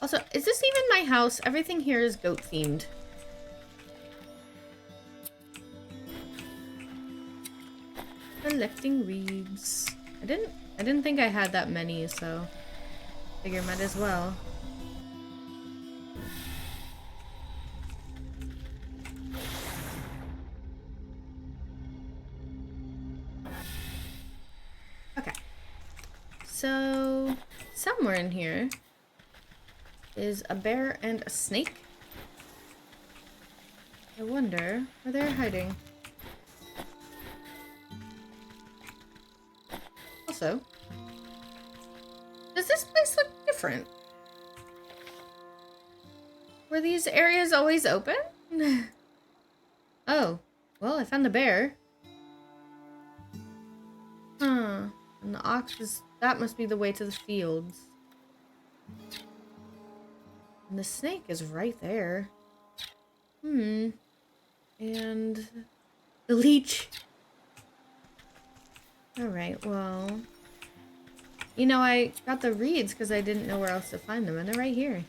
Also, is this even my house? Everything here is goat themed. Collecting reeds. I didn't think I had that many, so figure might as well. Okay. So somewhere in here is a bear and a snake. I wonder where they're hiding. Also, does this place look different? Were these areas always open? Oh, well, I found the bear. Huh. And the ox is... that must be the way to the fields. And the snake is right there. And the leech. Alright, well... You know, I got the reeds because I didn't know where else to find them, and they're right here.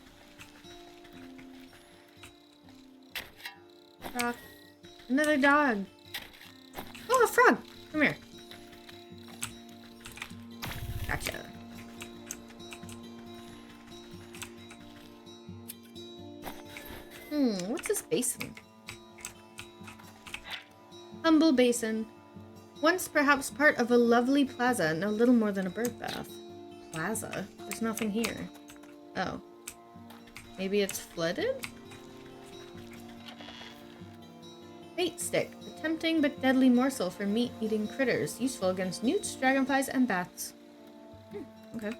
Rock. Another dog. Oh, a frog! Come here. Gotcha. What's this basin? Humble basin. Once perhaps part of a lovely plaza, no little more than a bird bath. Plaza? There's nothing here. Oh. Maybe it's flooded? Bait stick. A tempting but deadly morsel for meat-eating critters. Useful against newts, dragonflies, and bats. Okay.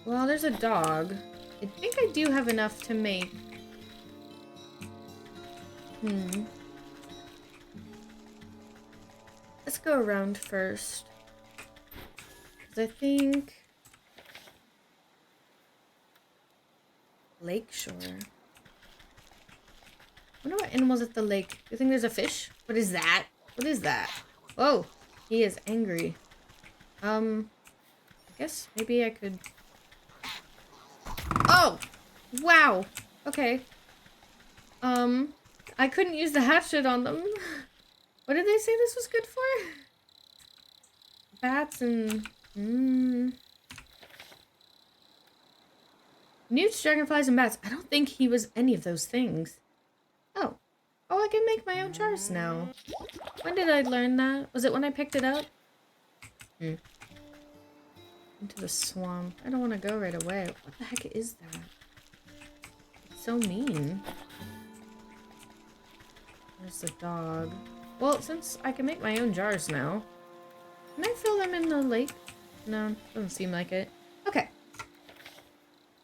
Well, there's a dog. I think I do have enough to make... Let's go around first. 'Cause I think... Lakeshore. I wonder what animals at the lake. Do you think there's a fish? What is that? What is that? Whoa! He is angry. I guess maybe I could... Oh! Wow! Okay. I couldn't use the hatchet on them. What did they say this was good for? Bats and... Newts, dragonflies, and bats. I don't think he was any of those things. Oh. Oh, I can make my own jars now. When did I learn that? Was it when I picked it up? Into the swamp. I don't want to go right away. What the heck is that? It's so mean. There's the dog. Well, since I can make my own jars now, can I fill them in the lake? No, doesn't seem like it. Okay.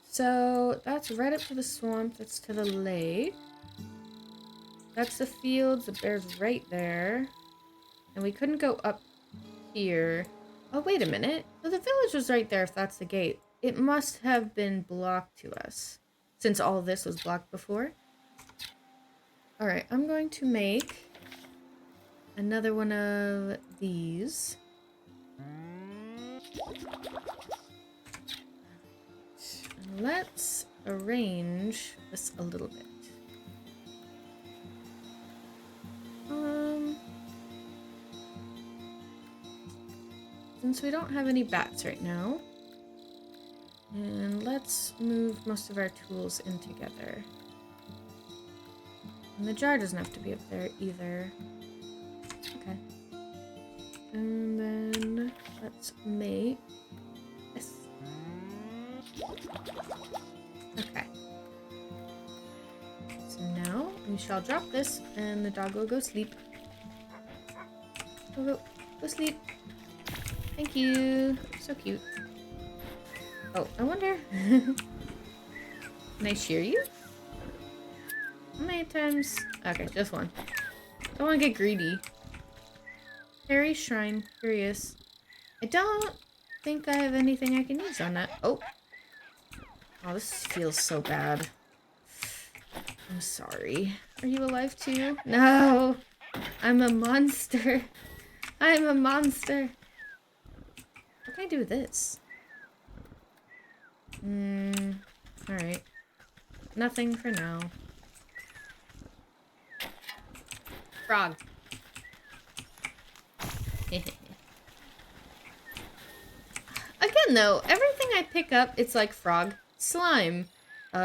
So that's right up to the swamp. That's to the lake. That's the fields. The bear's right there. And we couldn't go up here. Oh, wait a minute. So the village was right there if that's the gate. It must have been blocked to us, since all this was blocked before. Alright, I'm going to make another one of these. And let's arrange this a little bit. Since we don't have any bats right now, and let's move most of our tools in together. And the jar doesn't have to be up there either. Okay. And then let's make this. Okay. So now we shall drop this and the dog will go sleep. Go sleep. Thank you. So cute. Oh, I wonder. Can I shear you? How many times? Okay, just one. Don't want to get greedy. Fairy Shrine. Curious. I don't think I have anything I can use on that. Oh. Oh, this feels so bad. I'm sorry. Are you alive too? No! I'm a monster. I'm a monster. What can I do with this? Alright. Nothing for now. Frog. Again though, everything I pick up, it's like frog, slime,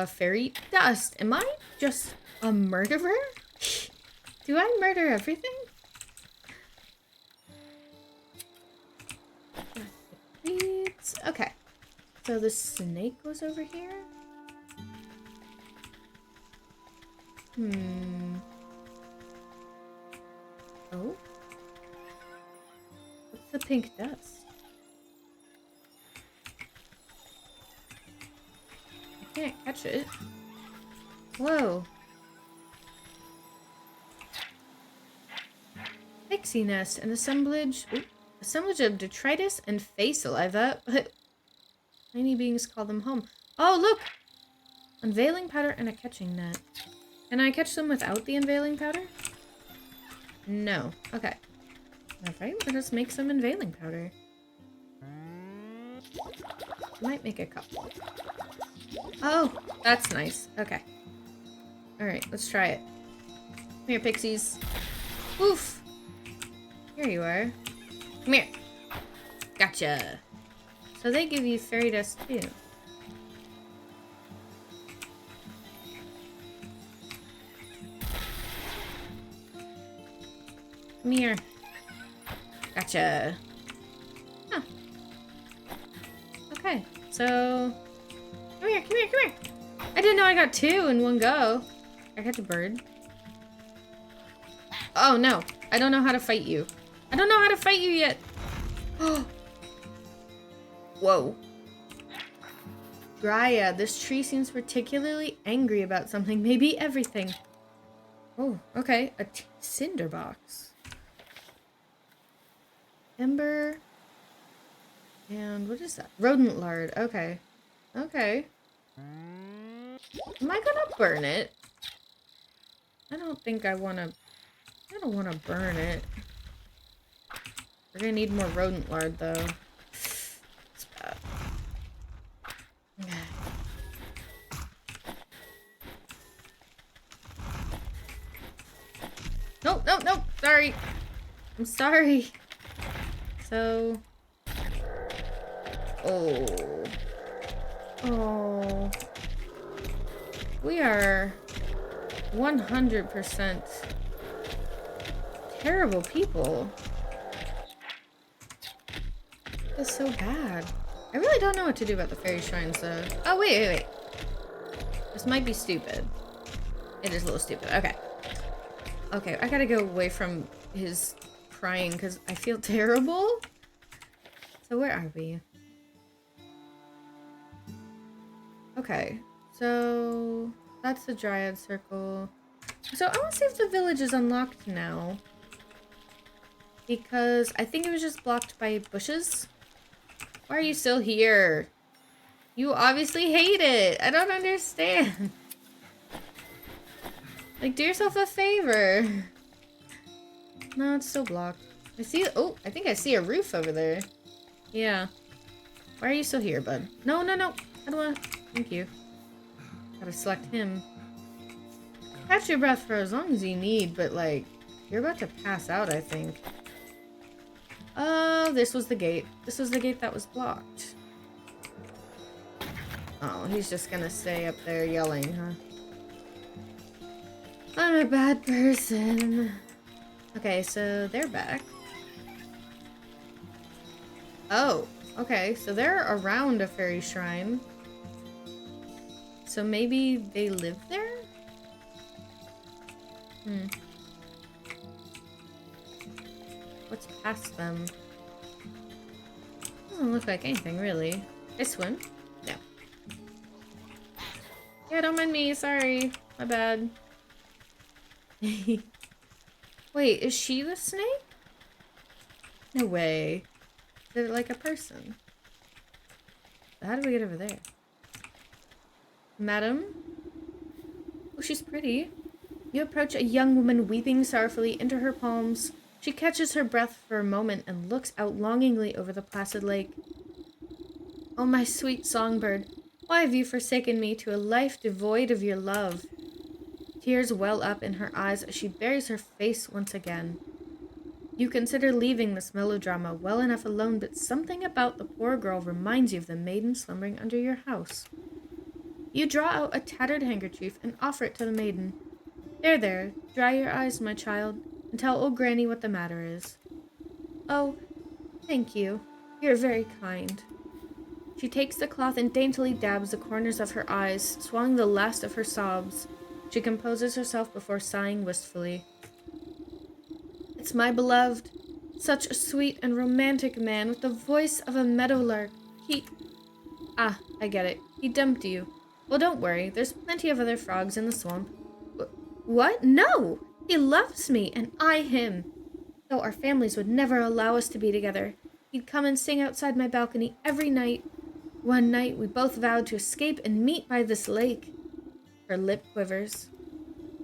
fairy, dust. Am I just a murderer? Do I murder everything? Okay. So the snake was over here? Oh? What's the pink dust? I can't catch it. Whoa. Pixie nest, an assemblage... Ooh, assemblage of detritus and face saliva. Tiny beings call them home. Oh, look! Unveiling powder and a catching net. Can I catch them without the unveiling powder? No. Okay. Alright, we'll just make some unveiling powder. Might make a couple. Oh, that's nice. Okay. Alright, let's try it. Come here, pixies. Oof! Here you are. Come here. Gotcha. So they give you fairy dust too. Come here. Gotcha. Huh. Okay, so... Come here, come here, come here! I didn't know I got 2 in one go. I got a bird. Oh, no. I don't know how to fight you. I don't know how to fight you yet. Whoa. Dryad, this tree seems particularly angry about something. Maybe everything. Oh, okay. A cinder box. Ember. And what is that? Rodent lard. Okay. Okay. Am I gonna burn it? I don't think I wanna... I don't wanna burn it. We're gonna need more rodent lard, though. It's bad. Nope, nope, nope. Sorry. I'm sorry. So... Oh. Oh. We are 100% terrible people. It's so bad. I really don't know what to do about the fairy shrines, though. Oh, wait. This might be stupid. It is a little stupid. Okay. Okay, I gotta go away from his crying because I feel terrible. So where are we? Okay, so that's the Dryad Circle. So I want to see if the village is unlocked now. Because I think it was just blocked by bushes. Why are you still here? You obviously hate it. I don't understand. Like, do yourself a favor. No, it's still blocked. I see... Oh, I think I see a roof over there. Yeah. Why are you still here, bud? No, no, no. I don't want to... Thank you. Gotta select him. Catch your breath for as long as you need, but, like, you're about to pass out, I think. Oh, this was the gate. This was the gate that was blocked. Oh, he's just gonna stay up there yelling, huh? I'm a bad person. Okay, so they're back. Oh, okay, so they're around a fairy shrine. So maybe they live there? What's past them? Doesn't look like anything, really. I swim? No. Yeah, don't mind me, sorry. My bad. Wait, is she the snake? No way. Is it like a person? How do we get over there? Madam? Oh, she's pretty. You approach a young woman weeping sorrowfully into her palms. She catches her breath for a moment and looks out longingly over the placid lake. Oh, my sweet songbird, why have you forsaken me to a life devoid of your love? Tears well up in her eyes as she buries her face once again. You consider leaving this melodrama well enough alone, but something about the poor girl reminds you of the maiden slumbering under your house. You draw out a tattered handkerchief and offer it to the maiden. There, dry your eyes, my child, and tell old Granny what the matter is. Oh, thank you. You're very kind. She takes the cloth and daintily dabs the corners of her eyes, swallowing the last of her sobs. She composes herself before sighing wistfully. It's my beloved. Such a sweet and romantic man with the voice of a meadowlark. Ah, I get it. He dumped you. Well, don't worry. There's plenty of other frogs in the swamp. What? No! He loves me, and I him. Though our families would never allow us to be together. He'd come and sing outside my balcony every night. One night, we both vowed to escape and meet by this lake. Her lip quivers.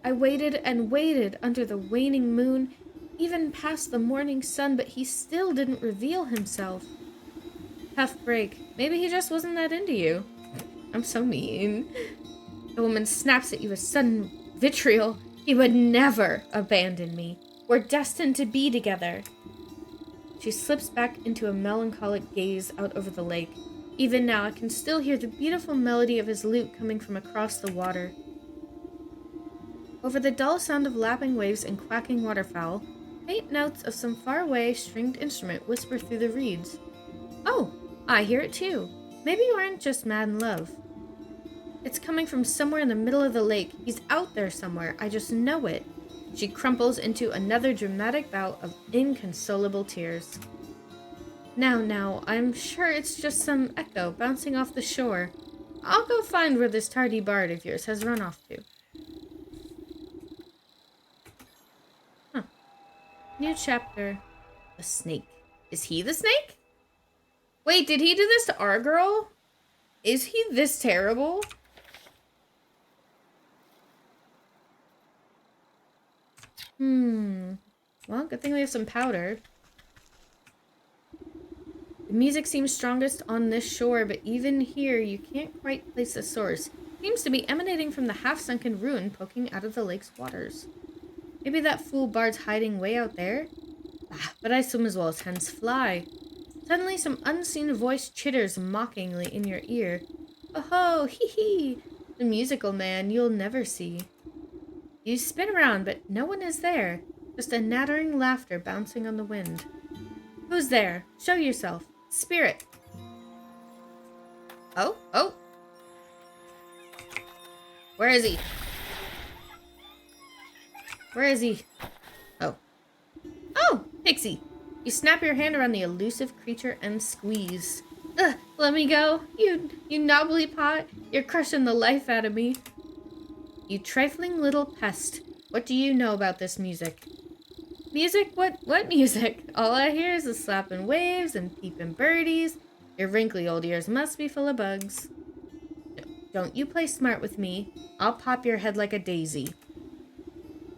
I waited and waited under the waning moon, even past the morning sun, but he still didn't reveal himself. Tough break. Maybe he just wasn't that into you. I'm so mean. The woman snaps at you with sudden vitriol. He would never abandon me. We're destined to be together. She slips back into a melancholic gaze out over the lake. Even now, I can still hear the beautiful melody of his lute coming from across the water. Over the dull sound of lapping waves and quacking waterfowl, Faint notes of some faraway stringed instrument whisper through the reeds. Oh, I hear it too. Maybe you aren't just mad in love. It's coming from somewhere in the middle of the lake. He's out there somewhere. I just know it. She crumples into another dramatic bout of inconsolable tears. Now, I'm sure it's just some echo bouncing off the shore. I'll go find where this tardy bard of yours has run off to. Huh. New chapter. The snake. Is he the snake? Wait, did he do this to our girl? Is he this terrible? Well, good thing we have some powder. The music seems strongest on this shore, but even here you can't quite place the source. It seems to be emanating from the half-sunken ruin poking out of the lake's waters. Maybe that fool bard's hiding way out there? But I swim as well as hens fly. Suddenly some unseen voice chitters mockingly in your ear. Oh-ho, hee-hee, the musical man you'll never see. You spin around, but no one is there. Just a nattering laughter bouncing on the wind. Who's there? Show yourself. Spirit. Oh. Where is he? Oh, Pixie. You snap your hand around the elusive creature and squeeze. Ugh, let me go. You knobbly pot. You're crushing the life out of me. You trifling little pest. What do you know about this music? Music? What music? All I hear is the slapping waves and peeping birdies. Your wrinkly old ears must be full of bugs. Don't you play smart with me. I'll pop your head like a daisy.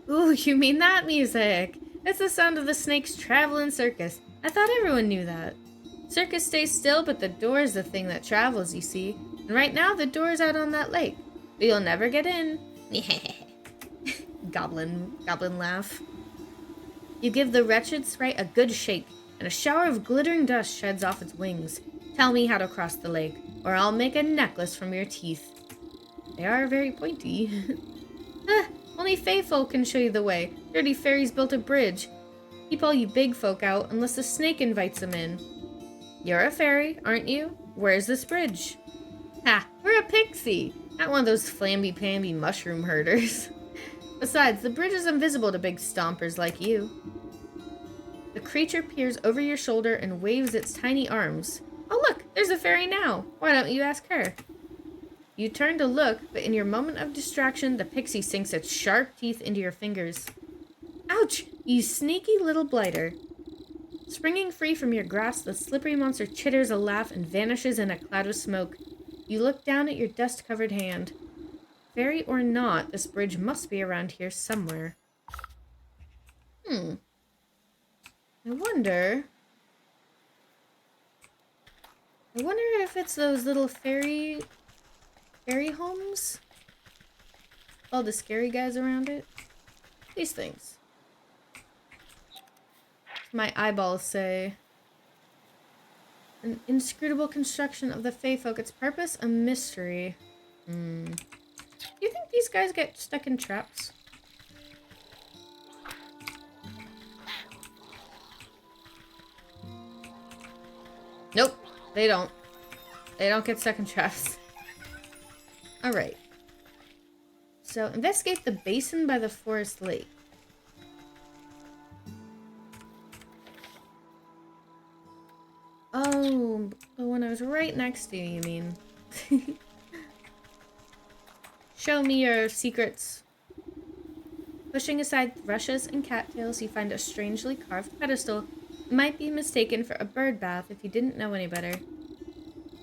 Ooh, you mean that music? It's the sound of the snake's traveling circus. I thought everyone knew that. Circus stays still, but the door is the thing that travels, you see. And right now, the door's out on that lake. But you'll never get in. Goblin laugh. You give the wretched sprite a good shake, and a shower of glittering dust sheds off its wings. Tell me how to cross the lake, or I'll make a necklace from your teeth. They are very pointy. Only Fey folk can show you the way. Dirty fairies built a bridge. Keep all you big folk out unless the snake invites them in. You're a fairy, aren't you? Where's this bridge? Ha! We're a pixie! Not one of those flamby-pamby mushroom herders. Besides, the bridge is invisible to big stompers like you. The creature peers over your shoulder and waves its tiny arms. Oh look, there's a fairy now. Why don't you ask her? You turn to look, but in your moment of distraction, the pixie sinks its sharp teeth into your fingers. Ouch, you sneaky little blighter. Springing free from your grasp, the slippery monster chitters a laugh and vanishes in a cloud of smoke. You look down at your dust-covered hand. Fairy or not, this bridge must be around here somewhere. I wonder if it's those little fairy homes? All the scary guys around it? These things. My eyeballs say. An inscrutable construction of the Fey folk. Its purpose, a mystery. Do you think these guys get stuck in traps? Nope, they don't. They don't get stuck in traps. Alright. So, investigate the basin by the forest lake. Oh, the one I was right next to, you mean? Show me your secrets. Pushing aside rushes and cattails, you find a strangely carved pedestal. It might be mistaken for a bird bath if you didn't know any better.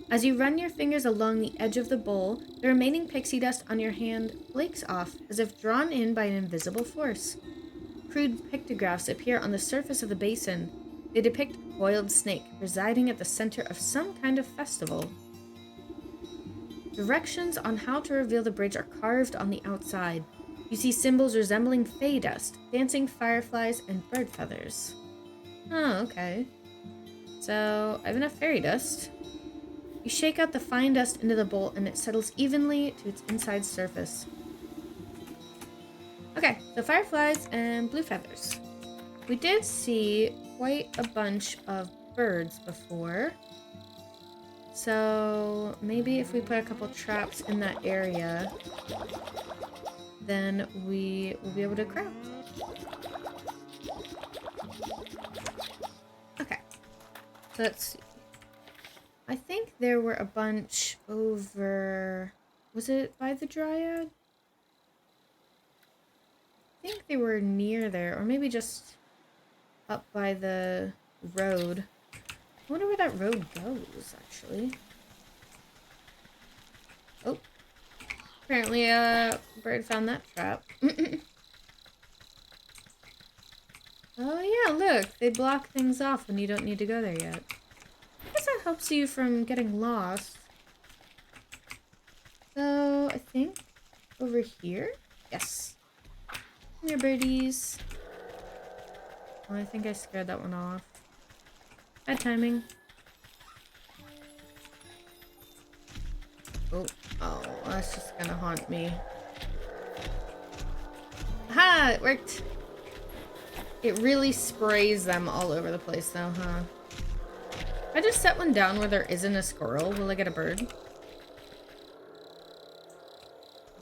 As you run your fingers along the edge of the bowl, the remaining pixie dust on your hand flakes off, as if drawn in by an invisible force. Crude pictographs appear on the surface of the basin. They depict a coiled snake residing at the center of some kind of festival. Directions on how to reveal the bridge are carved on the outside. You see symbols resembling fey dust, dancing fireflies, and bird feathers. Oh, okay. So, I have enough fairy dust. You shake out the fine dust into the bowl and it settles evenly to its inside surface. Okay, so fireflies and blue feathers. We did see quite a bunch of birds before. So maybe if we put a couple traps in that area, then we will be able to craft. Okay. So let's see. I think there were a bunch over... Was it by the Dryad? I think they were near there, or maybe just up by the road. I wonder where that road goes, actually. Oh. Apparently a bird found that trap. Oh yeah, look. They block things off when you don't need to go there yet. I guess that helps you from getting lost. So, I think over here? Yes. Come here, birdies. Oh, I think I scared that one off. Bad timing. Oh, that's just gonna haunt me. Ha! It worked! It really sprays them all over the place though, huh? If I just set one down where there isn't a squirrel, will I get a bird?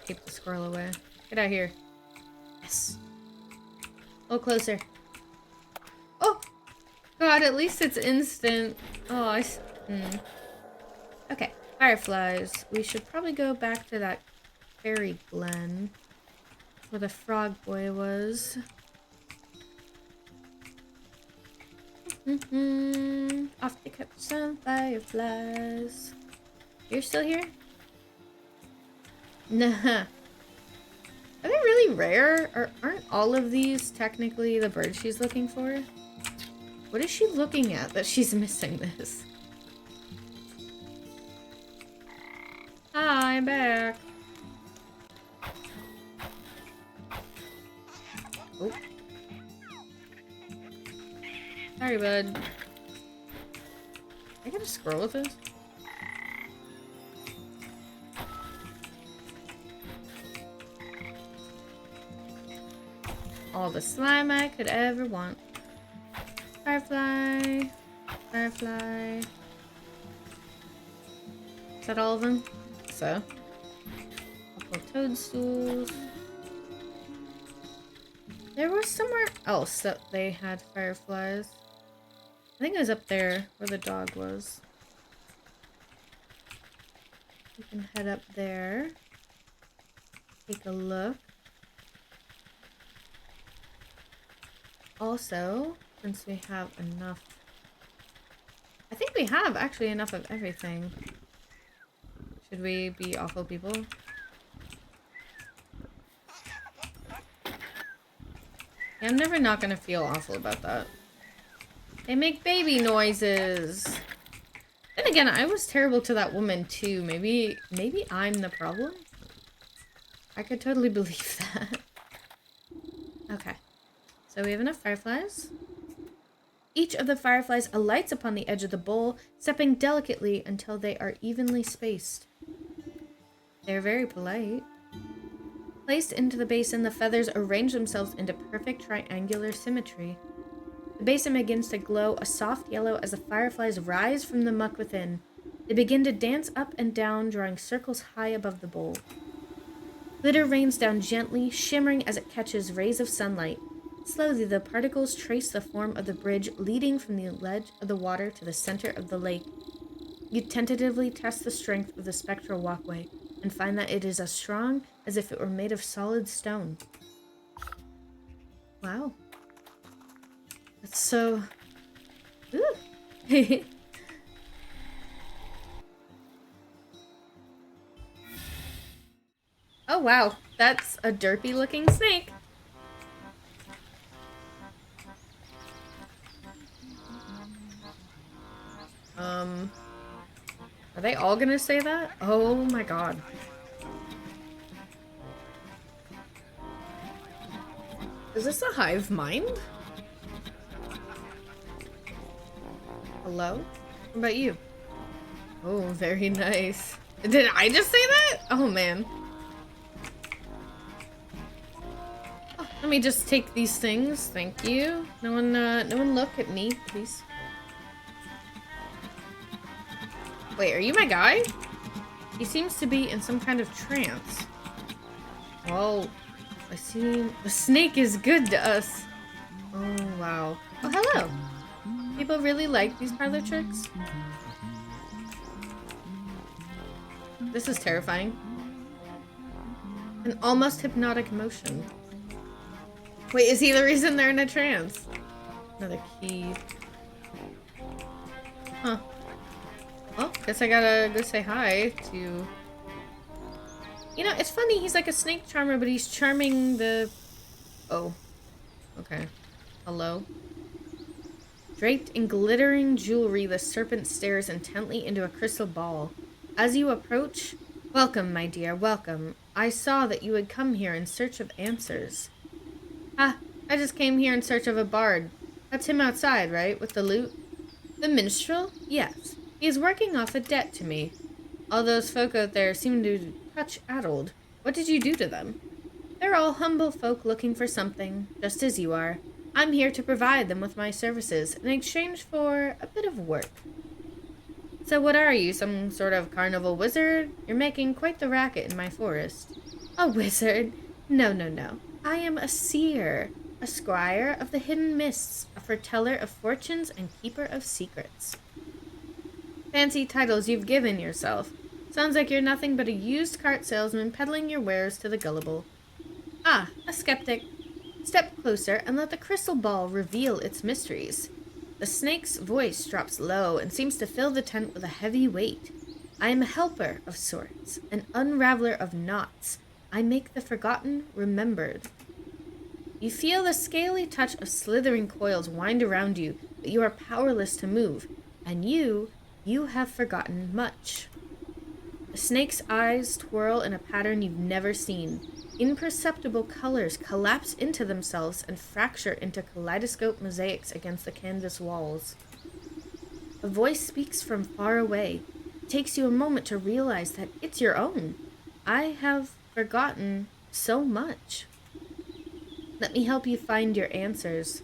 Keep the squirrel away. Get out of here. Yes. A little closer. Oh! God, at least it's instant. Oh, Okay. Fireflies. We should probably go back to that fairy glen where the frog boy was. Off to catch some fireflies. You're still here? Nah. Are they really rare? Or aren't all of these technically the bird she's looking for? What is she looking at that she's missing this? Hi, I'm back. Oh. Sorry, bud. I got a squirrel with this? All the slime I could ever want. Firefly. Firefly. Is that all of them? So. Couple toadstools. There was somewhere else that they had fireflies. I think it was up there where the dog was. We can head up there. Take a look. Also, since we have enough... I think we have actually enough of everything. Should we be awful people? Yeah, I'm never not gonna feel awful about that. They make baby noises. Then again, I was terrible to that woman too. Maybe I'm the problem? I could totally believe that. Okay. So we have enough fireflies. Each of the fireflies alights upon the edge of the bowl, stepping delicately until they are evenly spaced. They're very polite. Placed into the basin, the feathers arrange themselves into perfect triangular symmetry. The basin begins to glow a soft yellow as the fireflies rise from the muck within. They begin to dance up and down, drawing circles high above the bowl. Glitter rains down gently, shimmering as it catches rays of sunlight. Slowly, the particles trace the form of the bridge leading from the ledge of the water to the center of the lake. You tentatively test the strength of the spectral walkway and find that it is as strong as if it were made of solid stone. Wow. That's so... Ooh. Oh wow, that's a derpy looking snake. Are they all gonna say that? Oh my god. Is this a hive mind? Hello? What about you? Oh, very nice. Did I just say that? Oh man. Oh, Let me just take these things. Thank you. No one look at me, please. Wait, are you my guy? He seems to be in some kind of trance. Oh, I see. The snake is good to us. Oh, wow. Oh, hello. People really like these parlor tricks. This is terrifying. An almost hypnotic motion. Wait, is he the reason they're in a trance? Another key. Huh. Well, guess I gotta go say hi to... You know, it's funny, he's like a snake charmer, but he's charming the... Oh. Okay. Hello? Draped in glittering jewelry, the serpent stares intently into a crystal ball. As you approach... Welcome, my dear, welcome. I saw that you had come here in search of answers. Ah, I just came here in search of a bard. That's him outside, right? With the lute? The minstrel? Yes. He is working off a debt to me. All those folk out there seem to touch addled. What did you do to them? They're all humble folk looking for something, just as you are. I'm here to provide them with my services in exchange for a bit of work. So what are you, some sort of carnival wizard? You're making quite the racket in my forest. A wizard? No, no, no. I am a seer, a squire of the hidden mists, a foreteller of fortunes and keeper of secrets. Fancy titles you've given yourself. Sounds like you're nothing but a used cart salesman peddling your wares to the gullible. Ah, a skeptic. Step closer and let the crystal ball reveal its mysteries. The snake's voice drops low and seems to fill the tent with a heavy weight. I am a helper of sorts, an unraveler of knots. I make the forgotten remembered. You feel the scaly touch of slithering coils wind around you, but you are powerless to move, and you have forgotten much. The snake's eyes twirl in a pattern you've never seen. Imperceptible colors collapse into themselves and fracture into kaleidoscope mosaics against the canvas walls. A voice speaks from far away. It takes you a moment to realize that it's your own. I have forgotten so much. Let me help you find your answers.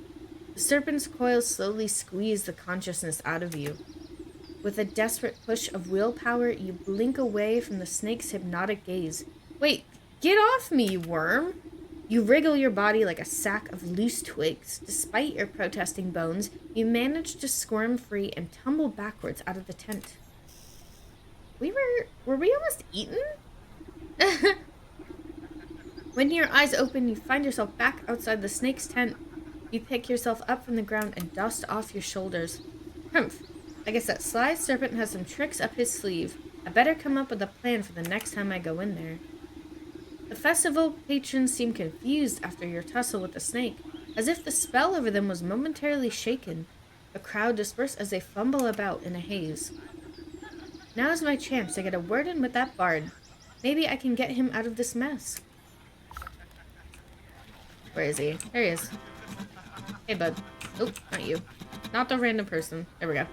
The serpent's coils slowly squeeze the consciousness out of you. With a desperate push of willpower, you blink away from the snake's hypnotic gaze. Wait, get off me, you worm! You wriggle your body like a sack of loose twigs. Despite your protesting bones, you manage to squirm free and tumble backwards out of the tent. Were we almost eaten? When your eyes open, you find yourself back outside the snake's tent. You pick yourself up from the ground and dust off your shoulders. Humph. I guess that sly serpent has some tricks up his sleeve. I better come up with a plan for the next time I go in there. The festival patrons seem confused after your tussle with the snake, as if the spell over them was momentarily shaken. The crowd disperse as they fumble about in a haze. Now's my chance to get a word in with that bard. Maybe I can get him out of this mess. Where is he? There he is. Hey, bud. Oh, not you. Not the random person. There we go.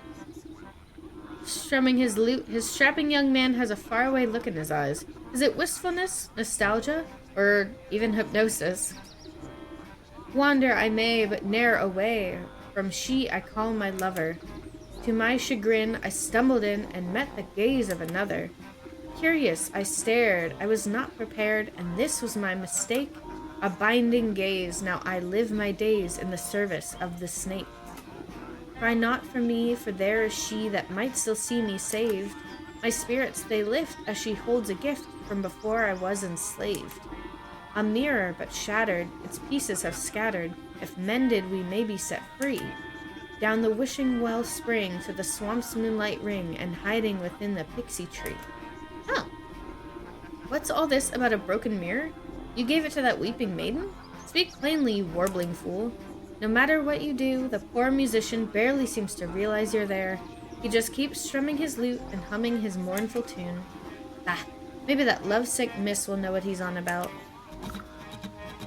Strumming his lute, his strapping young man has a faraway look in his eyes. Is it wistfulness, nostalgia, or even hypnosis? Wander I may, but ne'er away from she I call my lover. To my chagrin, I stumbled in and met the gaze of another. Curious, I stared. I was not prepared, and this was my mistake. A binding gaze, now I live my days in the service of the snake. Cry not for me, for there is she that might still see me saved. My spirits they lift as she holds a gift from before I was enslaved. A mirror but shattered, its pieces have scattered. If mended, we may be set free. Down the wishing well spring to the swamp's moonlight ring, and hiding within the pixie tree. Oh. What's all this about a broken mirror? You gave it to that weeping maiden? Speak plainly, you warbling fool. No matter what you do, the poor musician barely seems to realize you're there. He just keeps strumming his lute and humming his mournful tune. Ah, maybe that lovesick miss will know what he's on about.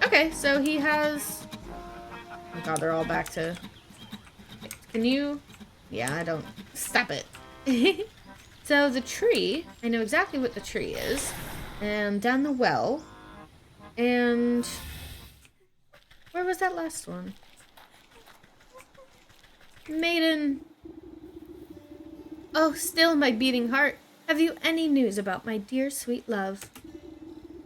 Okay, so he has... Oh god, they're all back to... Can you... Yeah, I don't... Stop it. So the tree, I know exactly what the tree is. And down the well. And... Where was that last one? Maiden. Oh, still my beating heart. Have you any news about my dear sweet love?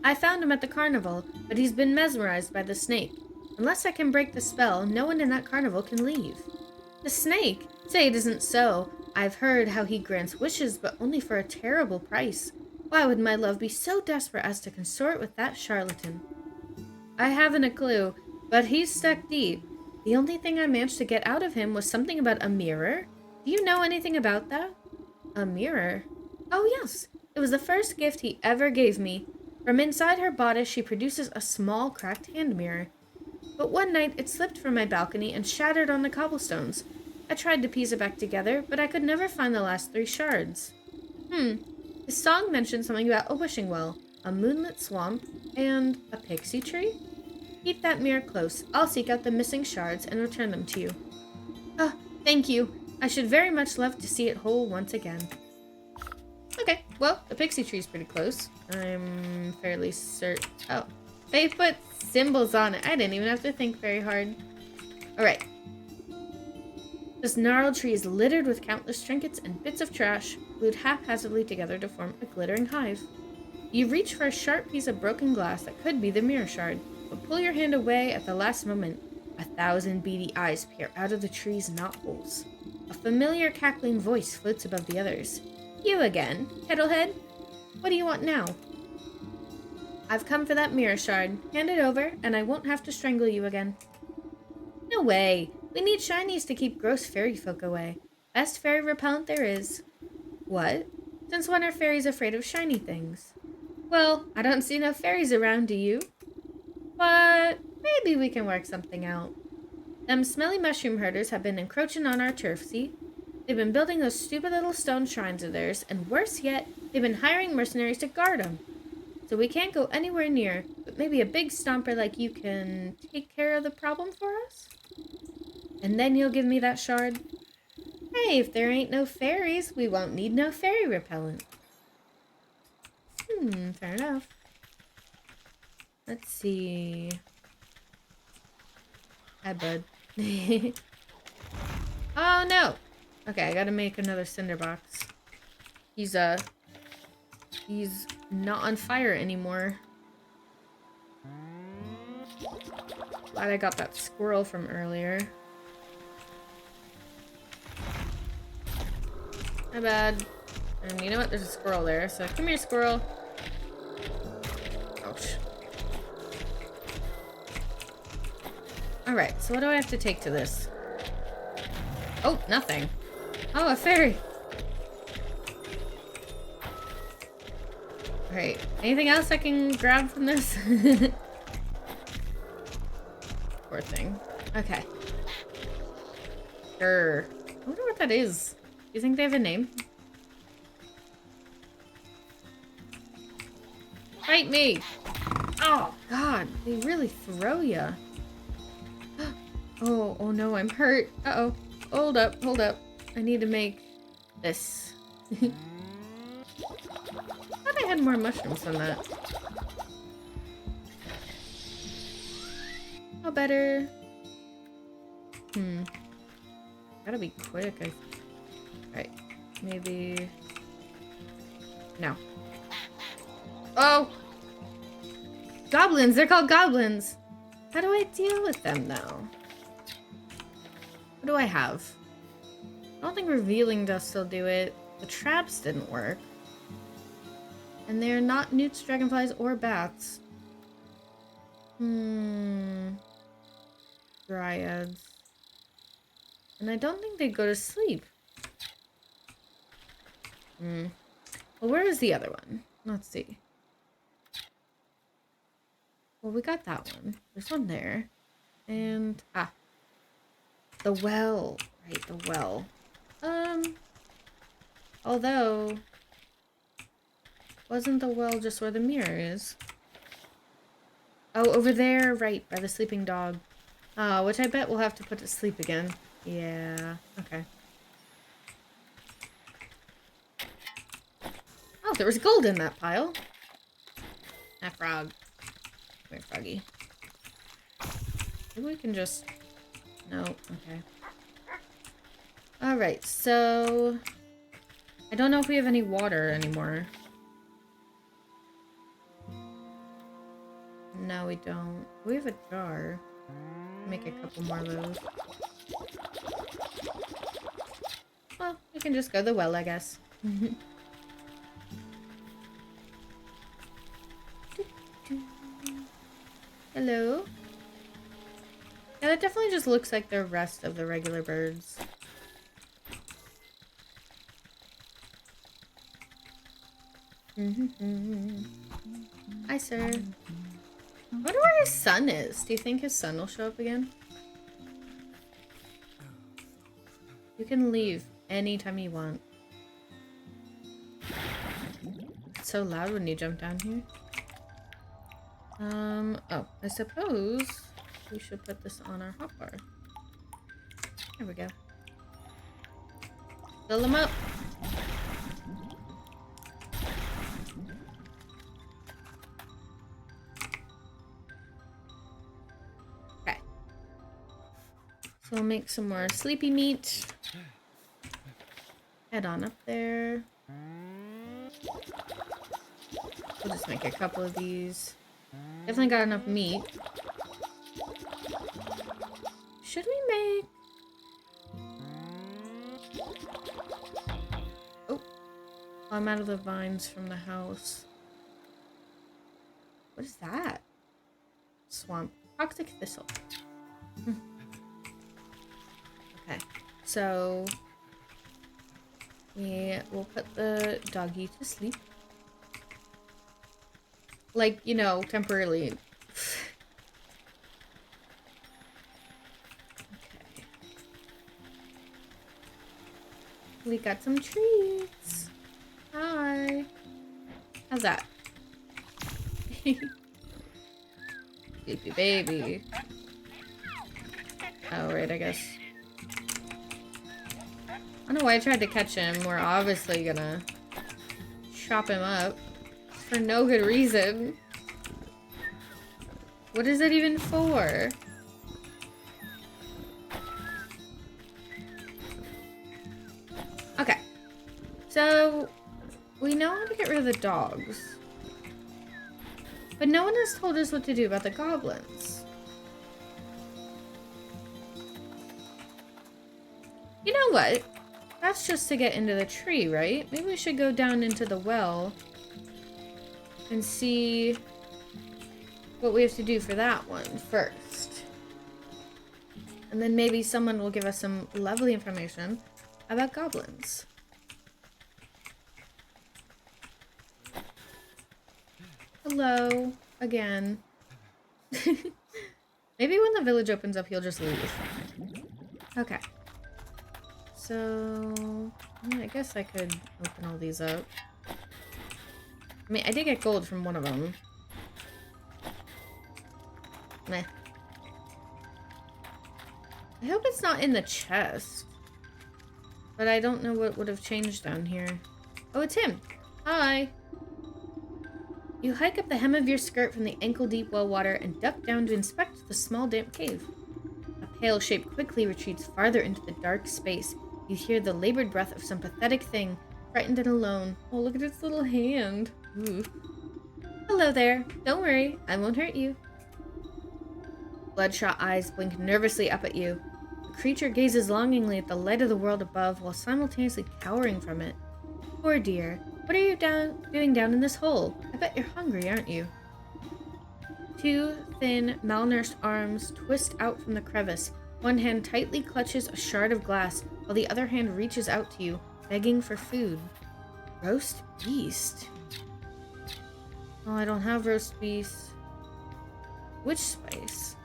I found him at the carnival, but he's been mesmerized by the snake. Unless I can break the spell, no one in that carnival can leave. The snake? Say it isn't so. I've heard how he grants wishes, but only for a terrible price. Why would my love be so desperate as to consort with that charlatan? I haven't a clue, but he's stuck deep. The only thing I managed to get out of him was something about a mirror. Do you know anything about that? A mirror? Oh, yes. It was the first gift he ever gave me. From inside her bodice, she produces a small, cracked hand mirror. But one night, it slipped from my balcony and shattered on the cobblestones. I tried to piece it back together, but I could never find the last 3 shards. The song mentioned something about a wishing well, a moonlit swamp, and a pixie tree? Keep that mirror close. I'll seek out the missing shards and return them to you. Oh, thank you. I should very much love to see it whole once again. Okay, well, the pixie tree's pretty close. I'm fairly certain. Oh, they put symbols on it. I didn't even have to think very hard. Alright. This gnarled tree is littered with countless trinkets and bits of trash, glued haphazardly together to form a glittering hive. You reach for a sharp piece of broken glass that could be the mirror shard, but pull your hand away at the last moment. 1,000 beady eyes peer out of the tree's knotholes. A familiar cackling voice floats above the others. You again, Kettlehead? What do you want now? I've come for that mirror shard. Hand it over, and I won't have to strangle you again. No way. We need shinies to keep gross fairy folk away. Best fairy repellent there is. What? Since when are fairies afraid of shiny things? Well, I don't see no fairies around, do you? But maybe we can work something out. Them smelly mushroom herders have been encroaching on our turf, see? They've been building those stupid little stone shrines of theirs, and worse yet, they've been hiring mercenaries to guard them. So we can't go anywhere near, but maybe a big stomper like you can take care of the problem for us? And then you'll give me that shard? Hey, if there ain't no fairies, we won't need no fairy repellent. Fair enough. Let's see. Hi, bud. Oh, no! Okay, I gotta make another cinder box. He's not on fire anymore. Glad I got that squirrel from earlier. My bad. And you know what? There's a squirrel there, so come here, squirrel. Ouch. Alright, so what do I have to take to this? Oh, nothing. Oh, a fairy. Alright, anything else I can grab from this? Poor thing. Okay. Sure. I wonder what that is. Do you think they have a name? Fight me! Oh, God. They really throw ya. Oh no, I'm hurt. Uh-oh. Hold up, hold up. I need to make this. I thought I had more mushrooms than that. How better? Gotta be quick. Alright. Maybe... No. Oh! Goblins! They're called goblins! How do I deal with them, though? What do I have? I don't think revealing dust will do it. The traps didn't work. And they're not newts, dragonflies, or bats. Dryads. And I don't think they go to sleep. Well, where is the other one? Let's see. Well, we got that one. There's one there. And, the well. Right, the well. Although, wasn't the well just where the mirror is? Oh, over there, right, by the sleeping dog. Which I bet we'll have to put to sleep again. Yeah, okay. Oh, there was gold in that pile. That frog. Come here, froggy. Maybe we can just... No, okay. Alright, so... I don't know if we have any water anymore. No, we don't. We have a jar. Make a couple more of those. Well, we can just go to the well, I guess. Hello? Yeah, that definitely just looks like the rest of the regular birds. Hi, sir. I wonder where his son is. Do you think his son will show up again? You can leave anytime you want. It's so loud when you jump down here. Oh, I suppose we should put this on our hotbar. There we go. Fill them up. Okay. So we'll make some more sleepy meat. Head on up there. We'll just make a couple of these. Definitely got enough meat. Should we make... Oh. I'm out of the vines from the house. What is that? Swamp. Toxic thistle. Okay. So... we will put the doggy to sleep. Like, you know, temporarily. Okay. We got some treats. Hi. How's that? Sleepy baby. Oh, right, I guess. I don't know why I tried to catch him. We're obviously gonna chop him up. For no good reason. What is it even for? Okay. So, we know how to get rid of the dogs. But no one has told us what to do about the goblins. You know what? That's just to get into the tree, right? Maybe we should go down into the well and see what we have to do for that one first. And then maybe someone will give us some lovely information about goblins. Hello, again. Maybe when the village opens up, he'll just leave. Okay. So, I guess I could open all these up. I mean, I did get gold from one of them. Meh. I hope it's not in the chest. But I don't know what would have changed down here. Oh, it's him. Hi. You hike up the hem of your skirt from the ankle-deep well water and duck down to inspect the small damp cave. A pale shape quickly retreats farther into the dark space. You hear the labored breath of some pathetic thing, frightened and alone. Oh, look at its little hand. Ooh. Hello there. Don't worry, I won't hurt you. Bloodshot eyes blink nervously up at you. The creature gazes longingly at the light of the world above while simultaneously cowering from it. Poor dear, what are you doing down in this hole? I bet you're hungry, aren't you? Two thin, malnourished arms twist out from the crevice. One hand tightly clutches a shard of glass, while the other hand reaches out to you, begging for food. Roast beast. Oh, I don't have roast beast. Which spice?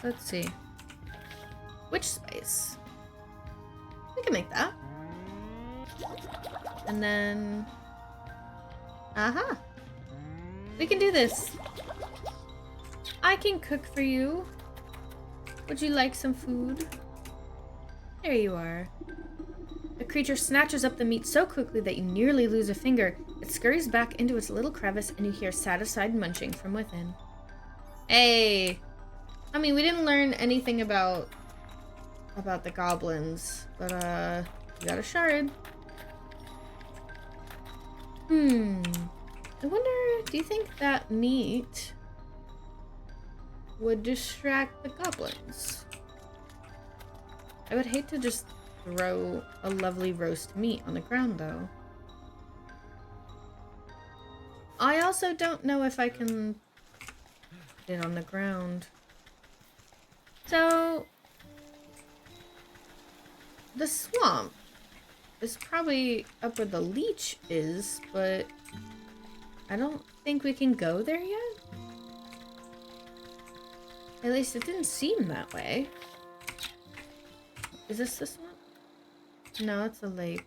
Let's see. Which spice? We can make that. And then... Aha! We can do this! I can cook for you. Would you like some food? There you are. The creature snatches up the meat so quickly that you nearly lose a finger. It scurries back into its little crevice and you hear satisfied munching from within. Hey! I mean, we didn't learn anything about the goblins, but we got a shard. I wonder, do you think that meat would distract the goblins? I would hate to just throw a lovely roast meat on the ground, though. I also don't know if I can put it on the ground. So, the swamp is probably up where the leech is, but I don't think we can go there yet. At least it didn't seem that way. Is this the swamp? No, it's a lake.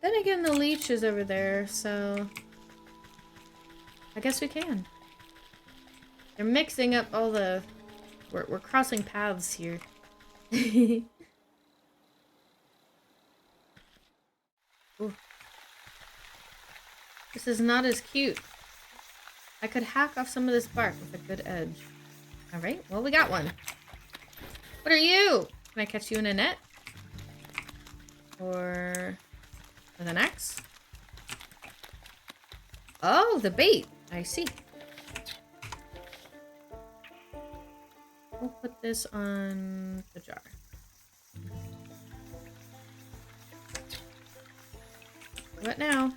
Then again, the leech is over there, so I guess we can. They're mixing up all the... We're crossing paths here. Ooh. This is not as cute. I could hack off some of this bark with a good edge. Alright, well, we got one. What are you? Can I catch you in a net? Or with an axe? Oh, the bait. I see. We'll put this on the jar. What now?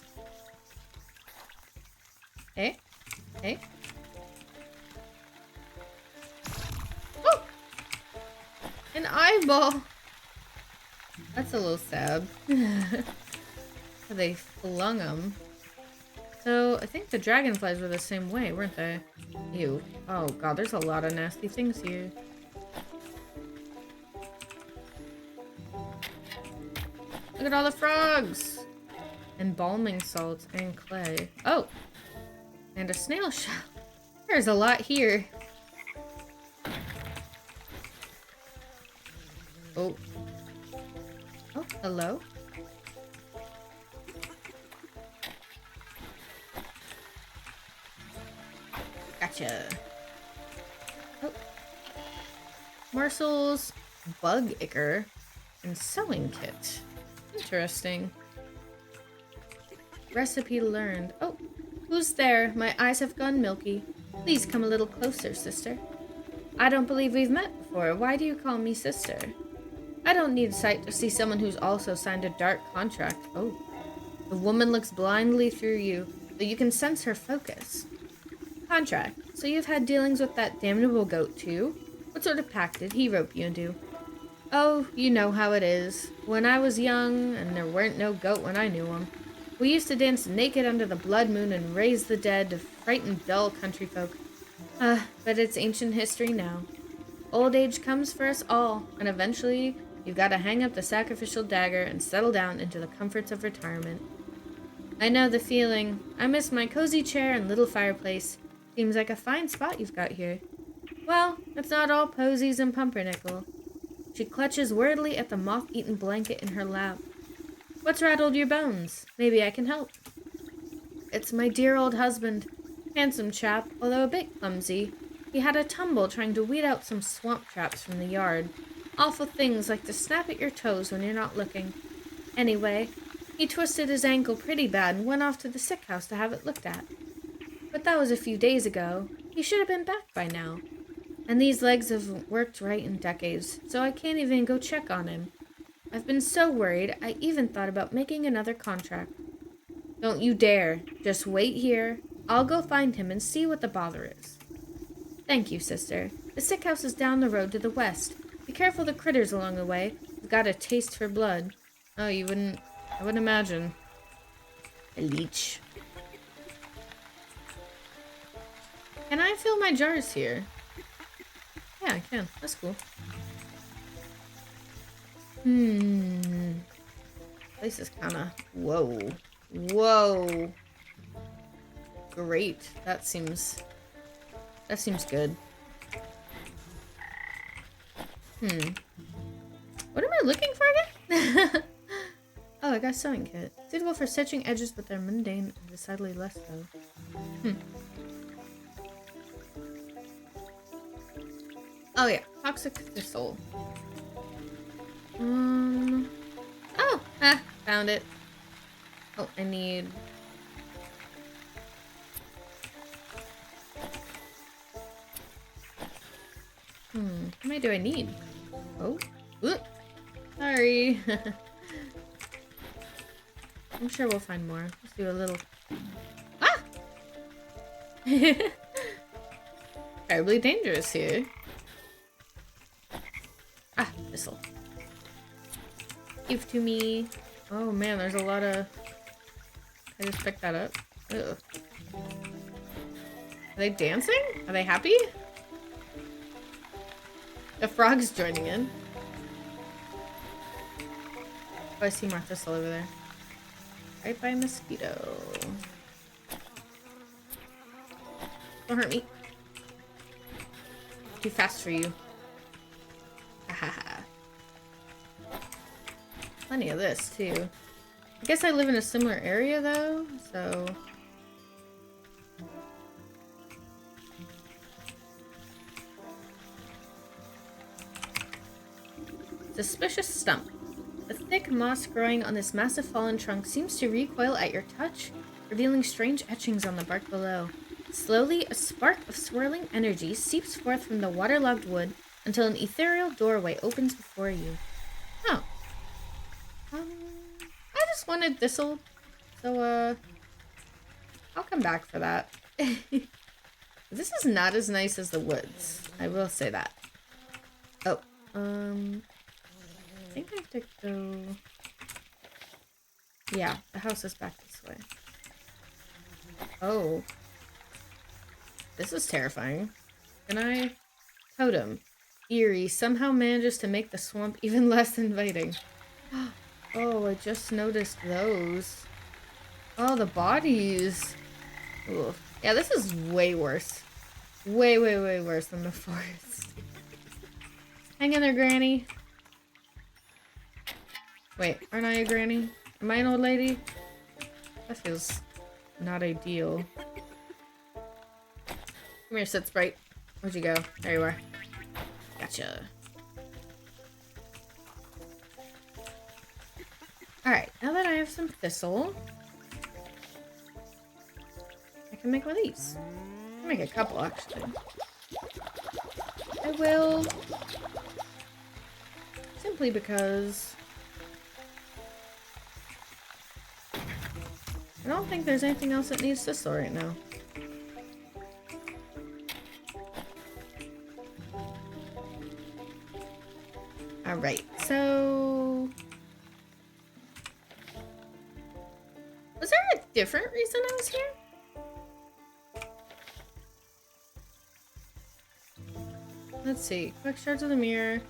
Hey? Hey? Oh! An eyeball! That's a little sad. They flung them. So, I think the dragonflies were the same way, weren't they? Ew. Oh god, there's a lot of nasty things here. Look at all the frogs! Embalming salts and clay. Oh! And a snail shell. There's a lot here. Oh. Oh, hello? Gotcha. Oh. Morsels, bug ichor, and sewing kit. Interesting. Recipe learned. Oh, who's there? My eyes have gone milky. Please come a little closer, sister. I don't believe we've met before. Why do you call me sister? I don't need sight to see someone who's also signed a dark contract. Oh. The woman looks blindly through you, but you can sense her focus. Contract. So you've had dealings with that damnable goat too? What sort of pact did he rope you into? Oh, you know how it is. When I was young, and there weren't no goat when I knew him, we used to dance naked under the blood moon and raise the dead to frighten dull country folk. But it's ancient history now. Old age comes for us all, and eventually you've got to hang up the sacrificial dagger and settle down into the comforts of retirement. I know the feeling. I miss my cozy chair and little fireplace. Seems like a fine spot you've got here. Well, it's not all posies and pumpernickel. She clutches wordily at the moth-eaten blanket in her lap. What's rattled your bones? Maybe I can help. It's my dear old husband. Handsome chap, although a bit clumsy. He had a tumble trying to weed out some swamp traps from the yard. Awful things like to snap at your toes when you're not looking. Anyway, he twisted his ankle pretty bad and went off to the sick house to have it looked at. But that was a few days ago. He should have been back by now. And these legs haven't worked right in decades, so I can't even go check on him. I've been so worried, I even thought about making another contract. Don't you dare. Just wait here. I'll go find him and see what the bother is. Thank you, sister. The sick house is down the road to the west. Be careful of the critters along the way. They've got a taste for blood. Oh, I wouldn't imagine. A leech. Can I fill my jars here? Yeah, I can. That's cool. Place is kinda... Whoa. Whoa. Great. That seems good. What am I looking for again? Oh, I got a sewing kit. Suitable for stitching edges, but they're mundane and decidedly less so. Oh yeah, toxic thistle. Oh, found it. Oh, I need. How many do I need? Oh, ooh. Sorry. I'm sure we'll find more. Let's do a little. Ah! Terribly dangerous here. Ah, thistle. Give to me. Oh man, there's a lot of. I just picked that up. Ugh. Are they dancing? Are they happy? The frog's joining in. Oh, I see more thistle over there. Right by mosquito. Don't hurt me. Too fast for you. Haha. Plenty of this too. I guess I live in a similar area though, so. Suspicious stump. The thick moss growing on this massive fallen trunk seems to recoil at your touch, revealing strange etchings on the bark below. Slowly, a spark of swirling energy seeps forth from the waterlogged wood until an ethereal doorway opens before you. Oh. I just wanted thistle, so, I'll come back for that. This is not as nice as the woods. I will say that. Oh, I think I have to go... Yeah, the house is back this way. Oh. This is terrifying. Can I... Totem. Eerie somehow manages to make the swamp even less inviting. Oh, I just noticed those. Oh, the bodies. Ooh. Yeah, this is way worse. Way, way, way worse than the forest. Hang in there, Granny. Wait, aren't I a granny? Am I an old lady? That feels not ideal. Come here, Sit Sprite. Where'd you go? There you are. Gotcha. Alright, now that I have some thistle, I can make one of these. I can make a couple, actually. I will. Simply because I don't think there's anything else that needs thistle right now. Alright, so... Was there a different reason I was here? Let's see. Quick shards of the mirror.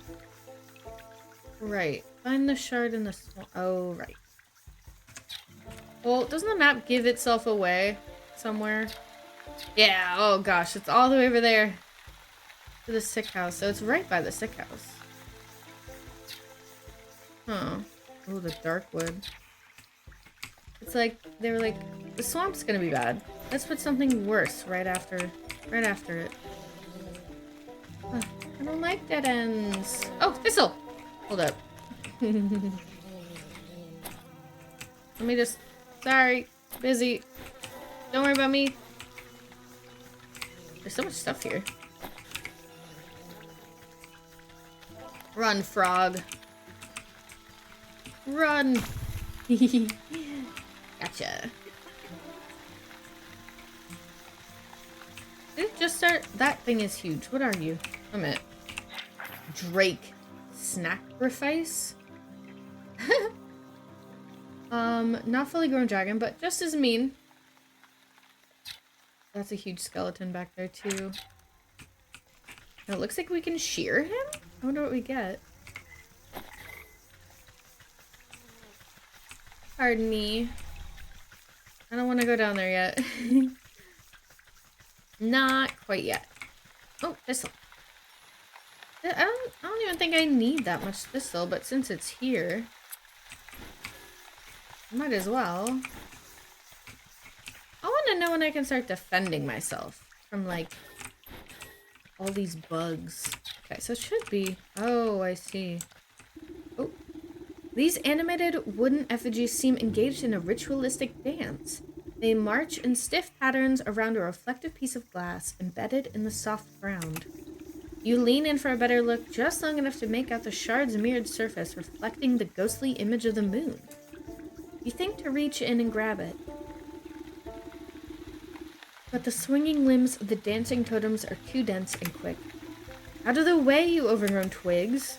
Right. Find the shard in the swamp. Oh, right. Well, doesn't the map give itself away somewhere? Yeah, oh gosh, it's all the way over there. To the sick house. So it's right by the sick house. Huh. Oh, the dark wood. It's like, they were like, the swamp's gonna be bad. Let's put something worse right after it. Ugh, I don't like dead ends. Oh, thistle! Hold up. Let me just... Sorry. Busy. Don't worry about me. There's so much stuff here. Run, frog. Run! Gotcha. Did it just start? That thing is huge. What are you? Wait a minute. Drake. Sacrifice? Not fully grown dragon, but just as mean. That's a huge skeleton back there, too. Now, it looks like we can shear him? I wonder what we get. Pardon me. I don't want to go down there yet. Not quite yet. Oh, thistle. I don't even think I need that much thistle, but since it's here, might as well. I want to know when I can start defending myself from, like, all these bugs. Okay, so it should be... Oh, I see. Oh. These animated wooden effigies seem engaged in a ritualistic dance. They march in stiff patterns around a reflective piece of glass embedded in the soft ground. You lean in for a better look, just long enough to make out the shard's mirrored surface reflecting the ghostly image of the moon. You think to reach in and grab it, but the swinging limbs of the dancing totems are too dense and quick. Out of the way, you overgrown twigs.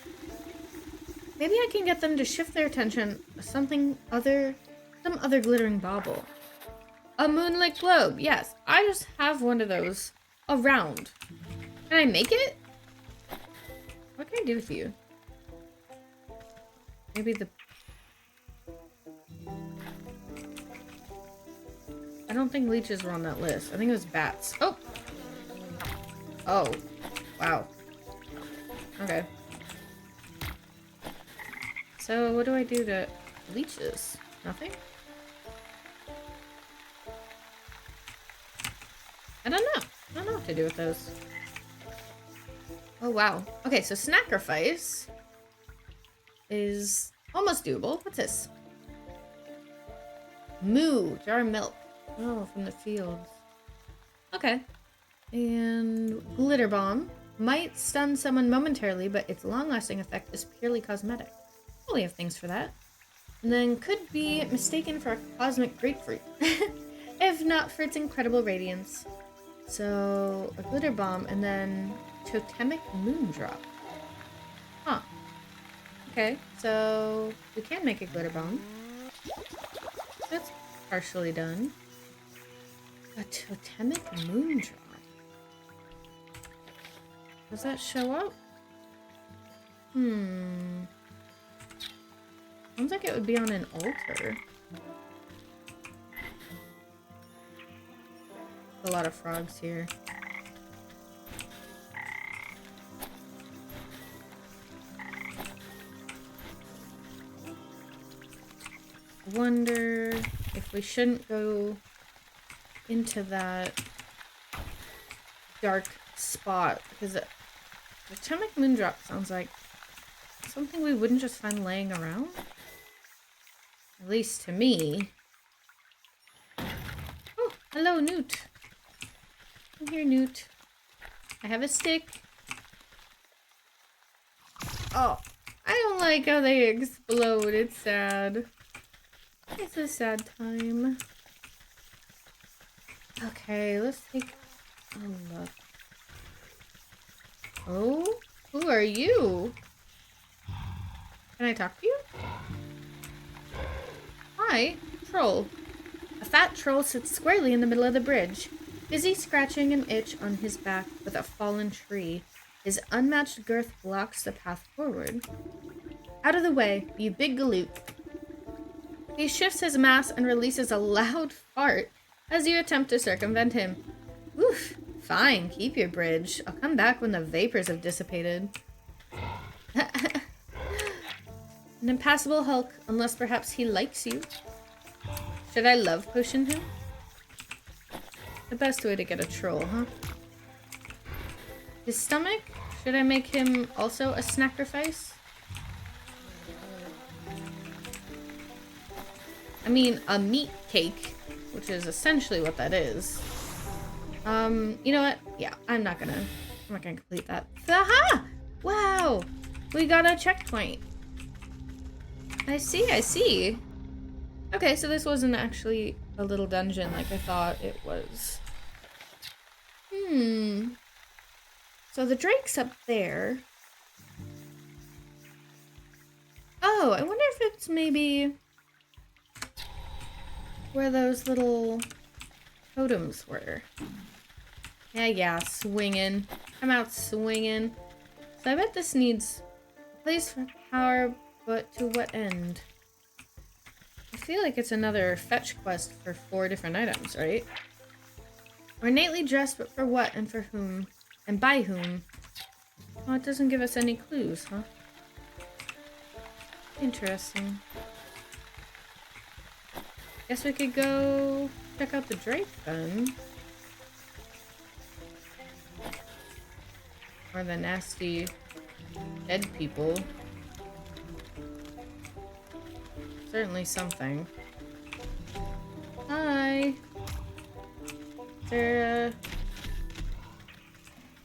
Maybe I can get them to shift their attention to some other glittering bauble. A moonlit globe, yes. I just have one of those around. Can I make it? What can I do with you? Maybe the... I don't think leeches were on that list. I think it was bats. Oh! Oh. Wow. Okay. So, what do I do to leeches? Nothing? I don't know. I don't know what to do with those. Oh, wow. Okay, so Snackerfice is almost doable. What's this? Moo, jar of milk. Oh, from the fields. Okay. And Glitter Bomb might stun someone momentarily, but its long-lasting effect is purely cosmetic. Well, we have things for that. And then could be mistaken for a cosmic grapefruit, if not for its incredible radiance. So, a Glitter Bomb, and then Totemic Moondrop. Huh. Okay, so we can make a Glitter Bomb. That's partially done. A Totemic Moondrop. Does that show up? Sounds like it would be on an altar. A lot of frogs here. Wonder if we shouldn't go into that dark spot, because the Totemic Moondrop sounds like something we wouldn't just find laying around. At least to me. Oh, hello, Newt. Come here, Newt. I have a stick. Oh, I don't like how they explode. It's sad. It's a sad time. Okay, let's take a look. Oh, who are you? Can I talk to you? Hi, troll. A fat troll sits squarely in the middle of the bridge, busy scratching an itch on his back with a fallen tree. His unmatched girth blocks the path forward. Out of the way, you big galoot. He shifts his mass and releases a loud fart as you attempt to circumvent him. Oof, fine, keep your bridge. I'll come back when the vapors have dissipated. An impassable hulk, unless perhaps he likes you. Should I love potion him? The best way to get a troll, huh? His stomach? Should I make him also a snackerfice? I mean, a meat cake, which is essentially what that is. You know what? Yeah, I'm not gonna complete that. Aha! Wow! We got a checkpoint. I see. Okay, so this wasn't actually a little dungeon like I thought it was. So the drake's up there. Oh, I wonder if it's maybe where those little totems were. Yeah, swinging. I'm out swinging. So I bet this needs a place for power, but to what end? I feel like it's another fetch quest for 4 different items, right? Ornately dressed, but for what and for whom? And by whom? Oh, it doesn't give us any clues, huh? Interesting. Guess we could go check out the drake then. Or the nasty dead people. Certainly something. Hi. Is there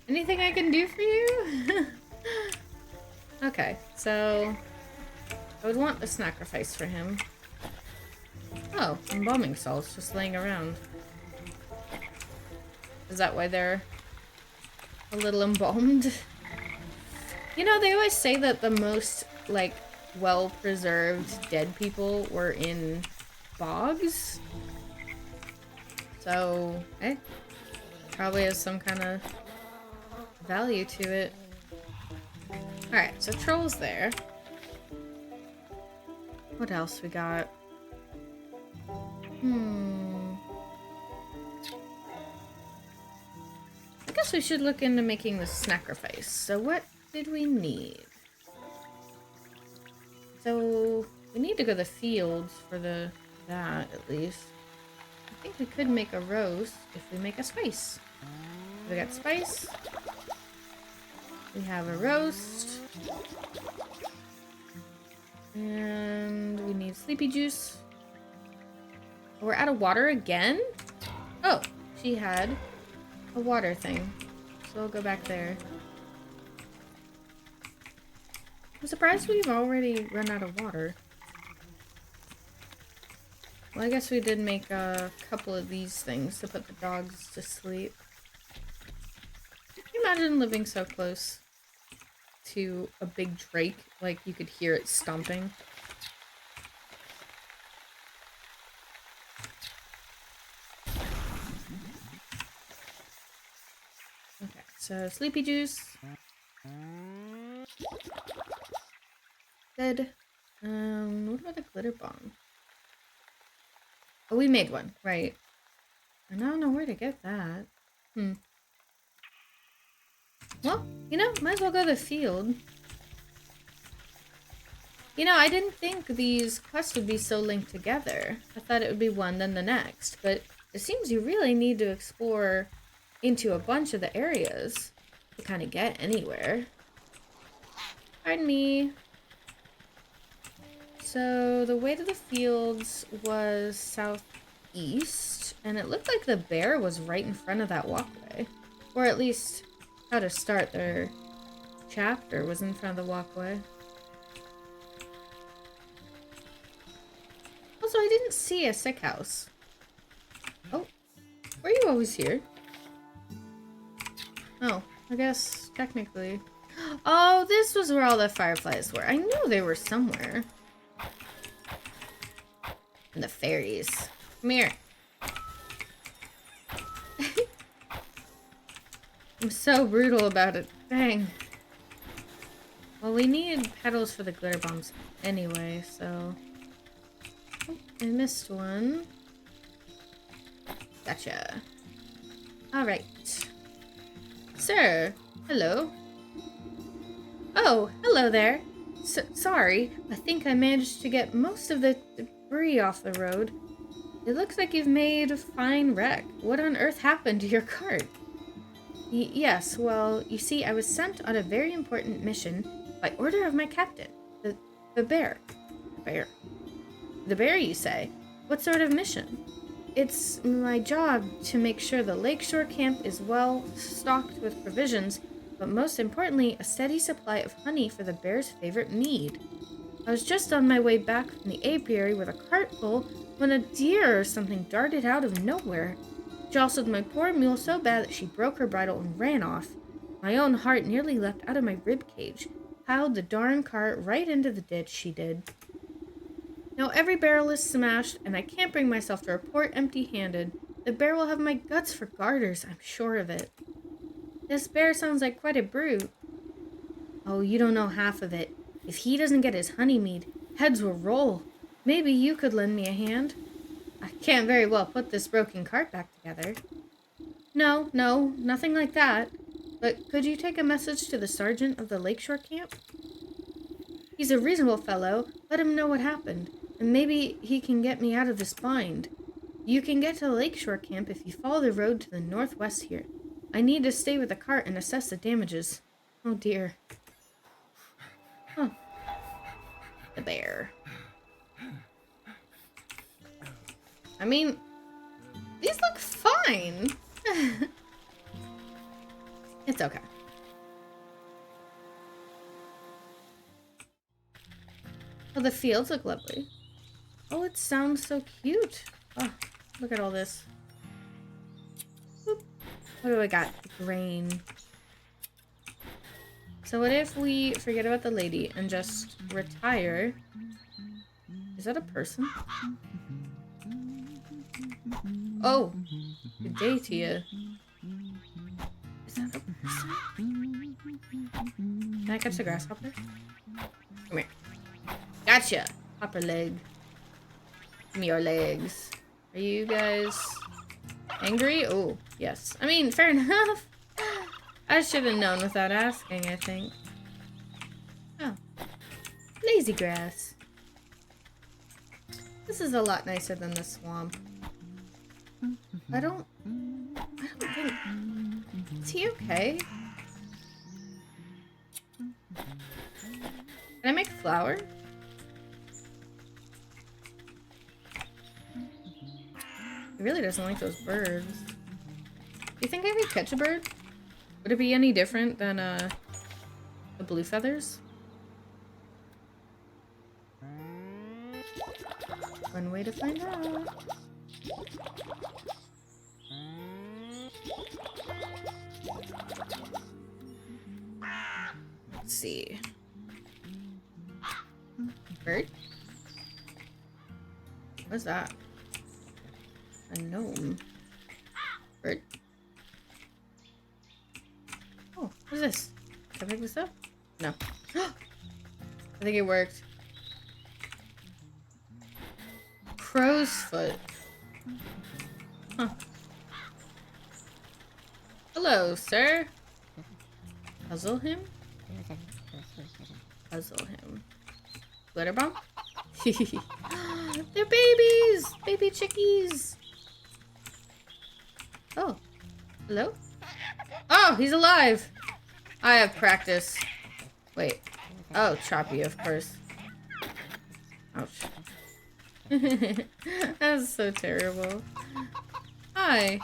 anything I can do for you? Okay, so I would want a sacrifice for him. Oh, embalming salts just laying around. Is that why they're a little embalmed? You know, they always say that the most, like, well-preserved dead people were in bogs. So, probably has some kind of value to it. Alright, so Troll's there. What else we got? I guess we should look into making the sacrifice. So what did we need? So we need to go to the fields for that at least. I think we could make a roast if we make a spice. We got spice. We have a roast. And we need sleepy juice. We're out of water again? Oh, she had a water thing. So we'll go back there. I'm surprised we've already run out of water. Well, I guess we did make a couple of these things to put the dogs to sleep. Can you imagine living so close to a big drake? Like, you could hear it stomping. Okay, so sleepy juice. Good. What about the glitter bomb? Oh, we made one, right. I don't know where to get that. Well, you know, might as well go to the field. You know, I didn't think these quests would be so linked together. I thought it would be one, then the next. But it seems you really need to explore into a bunch of the areas to kind of get anywhere. Pardon me. So the way to the fields was southeast, and it looked like the bear was right in front of that walkway. Or at least how to start their chapter was in front of the walkway. Also, I didn't see a sick house. Oh, were you always here? Oh, I guess technically. Oh, this was where all the fireflies were. I knew they were somewhere. And the fairies. Come here. I'm so brutal about it. Dang. Well, we need petals for the glitter bombs anyway, so... Oh, I missed one. Gotcha. Alright. Sir, hello. Oh, hello there. Sorry, I think I managed to get most of the debris off the road. It looks like you've made a fine wreck. What on earth happened to your cart? Yes, well, you see, I was sent on a very important mission by order of my captain, the bear. The bear, you say? What sort of mission? It's my job to make sure the lakeshore camp is well stocked with provisions, but most importantly, a steady supply of honey for the bear's favorite mead. I was just on my way back from the apiary with a cart full when a deer or something darted out of nowhere. Jostled my poor mule so bad that she broke her bridle and ran off. My own heart nearly leapt out of my rib cage. Piled the darn cart right into the ditch, she did. Now every barrel is smashed, and I can't bring myself to report empty-handed. The bear will have my guts for garters, I'm sure of it. This bear sounds like quite a brute. Oh, you don't know half of it. If he doesn't get his honey mead, heads will roll. Maybe you could lend me a hand. I can't very well put this broken cart back together. No, nothing like that. But could you take a message to the sergeant of the lakeshore camp? He's a reasonable fellow. Let him know what happened, and maybe he can get me out of this bind. You can get to the lakeshore camp if you follow the road to the northwest here. I need to stay with the cart and assess the damages. Oh dear. Huh. The bear. I mean, these look fine. It's okay. Oh, the fields look lovely. Oh, it sounds so cute. Oh, look at all this. Boop. What do I got? Grain. So what if we forget about the lady and just retire? Is that a person? Oh, good day to you. Is that a person? Can I catch the grasshopper? Come here. Gotcha! Hopper leg. Give me your legs. Are you guys angry? Oh, yes. I mean, fair enough. I should have known without asking, I think. Oh. Lazy grass. This is a lot nicer than the swamp. I don't think... Is he okay? Can I make flour? He really doesn't like those birds. Do you think I could catch a bird? Would it be any different than the blue feathers? One way to find out. Let's see. Bird? What's that? A gnome. Bird. Oh, what is this? Can I pick this up? No. I think it worked. Crow's foot. Huh. Hello, sir. Puzzle him? Puzzle him. Glitter bomb? They're babies! Baby chickies! Oh. Hello? Oh, he's alive! I have practice. Wait. Oh, Choppy, of course. Ouch. That's so terrible. Hi.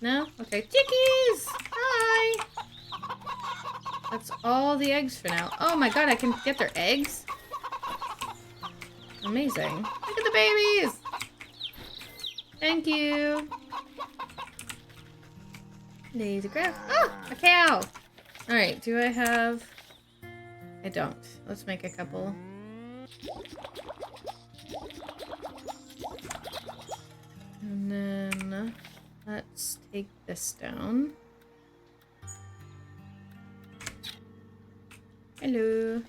No? Okay. Chickies! Hi! That's all the eggs for now. Oh my god, I can get their eggs? Amazing. Look at the babies! Thank you. Lazy grass. Oh! A cow! Alright, do I have... I don't. Let's make a couple. And then... let's take this down. Hello.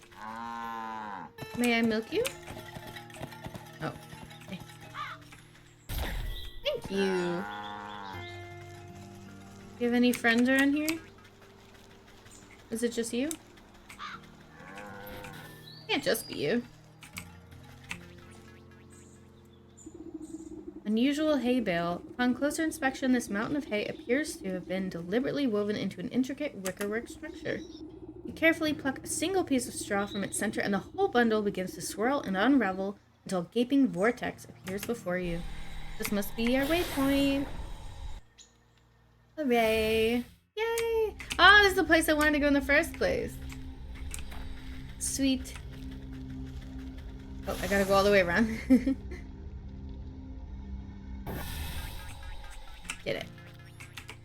May I milk you? Oh. Okay. Thank you. Do you have any friends around here? Is it just you? Can't just be you. Unusual hay bale. Upon closer inspection, this mountain of hay appears to have been deliberately woven into an intricate wickerwork structure. You carefully pluck a single piece of straw from its center, and the whole bundle begins to swirl and unravel until a gaping vortex appears before you. This must be our waypoint. Hooray! Yay! Ah, this is the place I wanted to go in the first place. Sweet. Oh, I gotta go all the way around. Did it.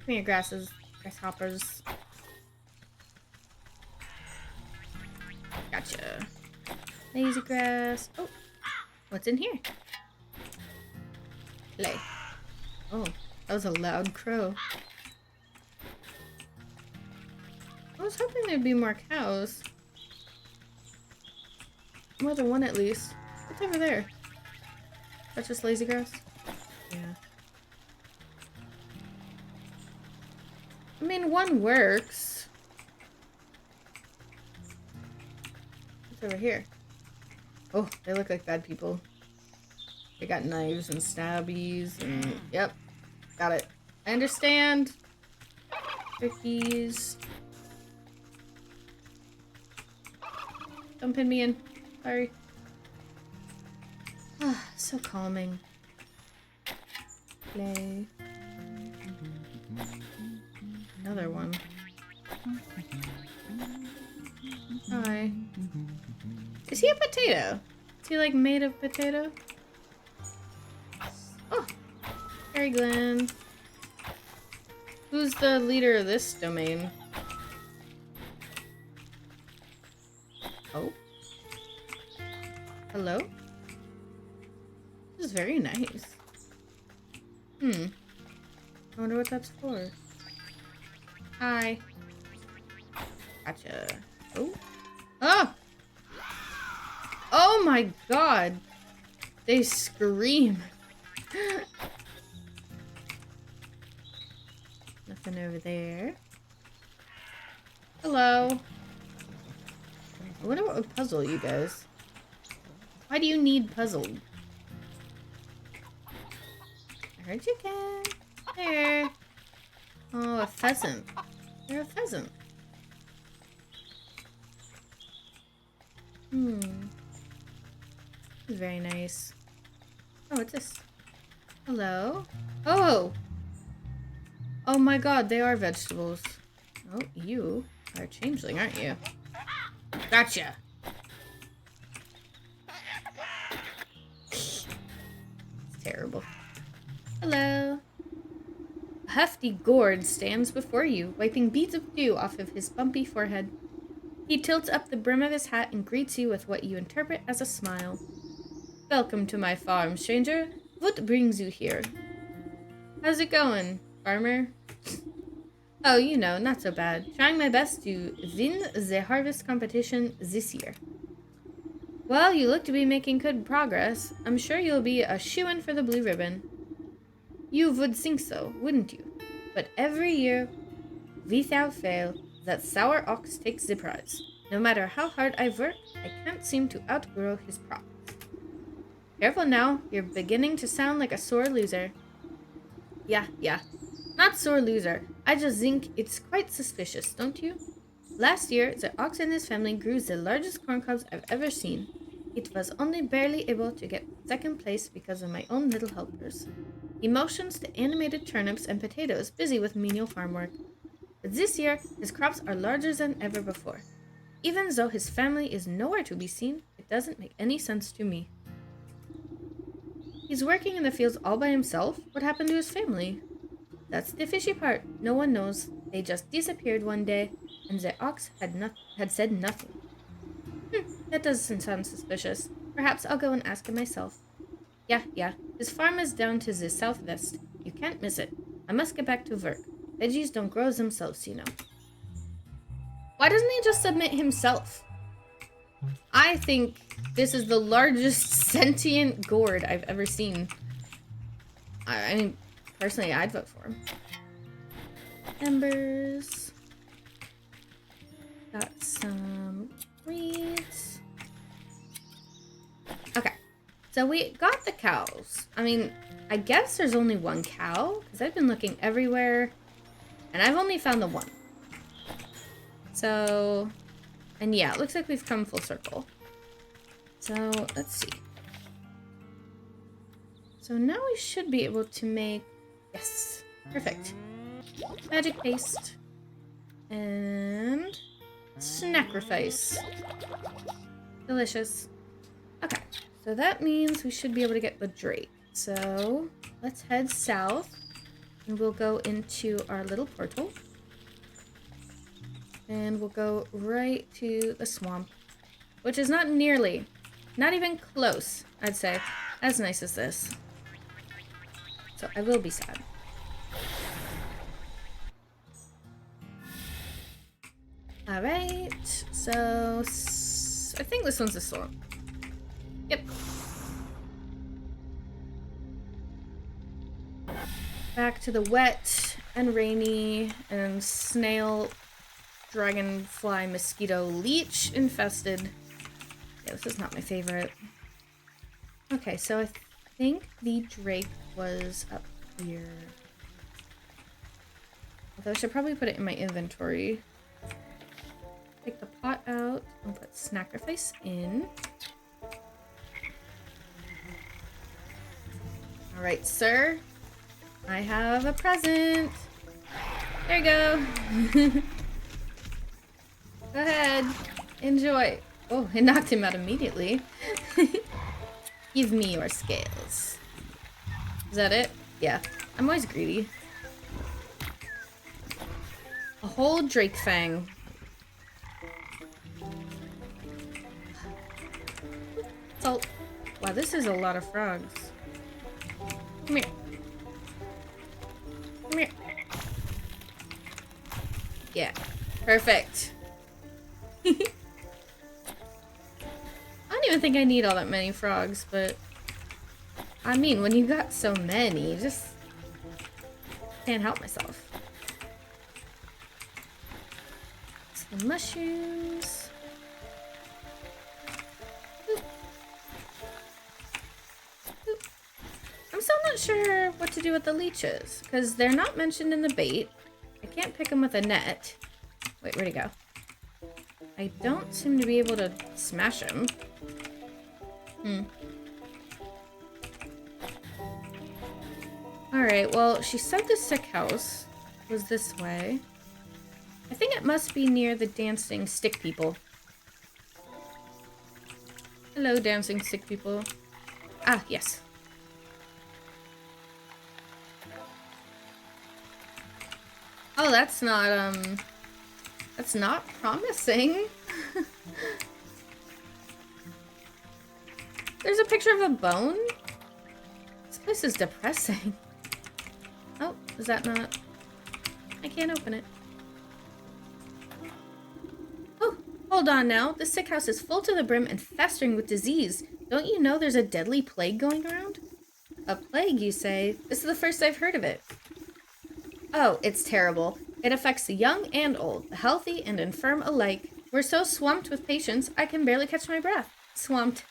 Come here, grasshoppers. Gotcha. Lazy grass. Oh, what's in here? Play. Oh, that was a loud crow. I was hoping there'd be more cows. More than one at least. What's over there? That's just lazy grass? Yeah. I mean, one works. What's over here? Oh, they look like bad people. They got knives and stabbies and... Yep. Got it. I understand. Turkeys. Don't pin me in. Sorry. Ah, so calming. Play. Another one. Hi. Is he a potato? Is he like made of potato? Oh, Harry Glenn. Who's the leader of this domain? Oh. Hello? This is very nice. I wonder what that's for. Hi. Gotcha. Oh. Oh! Oh my god! They scream. Nothing over there. Hello. I wonder what would puzzle you guys. Why do you need puzzled? I heard you can. There. Oh, a pheasant. You're a pheasant. This is very nice. Oh, what's this? Hello? Oh! Oh my god, they are vegetables. Oh, you are a changeling, aren't you? Gotcha! It's terrible. Hello. A hefty gourd stands before you, wiping beads of dew off of his bumpy forehead. He tilts up the brim of his hat and greets you with what you interpret as a smile. Welcome to my farm, stranger. What brings you here? How's it going, farmer? Oh, you know, not so bad. Trying my best to win the harvest competition this year. Well, you look to be making good progress. I'm sure you'll be a shoo-in for the blue ribbon. You would think so, wouldn't you? But every year, without fail, that sour ox takes the prize. No matter how hard I work, I can't seem to outgrow his profits. Careful now, you're beginning to sound like a sore loser. Yeah. Not sore loser. I just think it's quite suspicious, don't you? Last year, the ox and his family grew the largest corn cobs I've ever seen. It was only barely able to get second place because of my own little helpers. He motions to animated turnips and potatoes busy with menial farm work. But this year, his crops are larger than ever before. Even though his family is nowhere to be seen, it doesn't make any sense to me. He's working in the fields all by himself? What happened to his family? That's the fishy part. No one knows. They just disappeared one day, and the ox had said nothing. That doesn't sound suspicious. Perhaps I'll go and ask him myself. Yeah. His farm is down to the southwest. You can't miss it. I must get back to work. Veggies don't grow themselves, you know. Why doesn't he just submit himself? I think this is the largest sentient gourd I've ever seen. I mean, personally, I'd vote for him. Embers. Got some reeds. Okay. So we got the cows. I mean, I guess there's only one cow, because I've been looking everywhere, and I've only found the one. So, and yeah, it looks like we've come full circle. So, let's see. So now we should be able to make, yes, perfect. Magic paste. And sacrifice. Delicious. Okay, so that means we should be able to get the drake. So let's head south and we'll go into our little portal. And we'll go right to the swamp, which is not even close, I'd say, as nice as this. So I will be sad. Alright, so I think this one's the swamp. Yep. Back to the wet and rainy and snail, dragonfly, mosquito, leech infested. Yeah, this is not my favorite. Okay, so I think the drake was up here. Although I should probably put it in my inventory. take the pot out and put sacrifice in. All right, sir. I have a present. There you go. Go ahead. Enjoy. Oh, it knocked him out immediately. Give me your scales. Is that it? Yeah. I'm always greedy. A whole drake fang. Salt. Wow, this is a lot of frogs. Come here. Come here. Yeah. Perfect. I don't even think I need all that many frogs, but I mean, when you got so many, you just can't help myself. Some mushrooms. Oop. Oop. I'm still not sure what to do with the leeches, because they're not mentioned in the bait. I can't pick them with a net. Wait, where'd he go? I don't seem to be able to smash him. Alright, well, she said the sick house was this way. I think it must be near the dancing stick people. Hello, dancing stick people. Ah, yes. Oh, that's not promising. There's a picture of a bone? This place is depressing. Oh, is that not? I can't open it. Oh, hold on now. The sick house is full to the brim and festering with disease. Don't you know there's a deadly plague going around? A plague, you say? This is the first I've heard of it. Oh, it's terrible. It affects the young and old, the healthy and infirm alike. We're so swamped with patients, I can barely catch my breath. Swamped.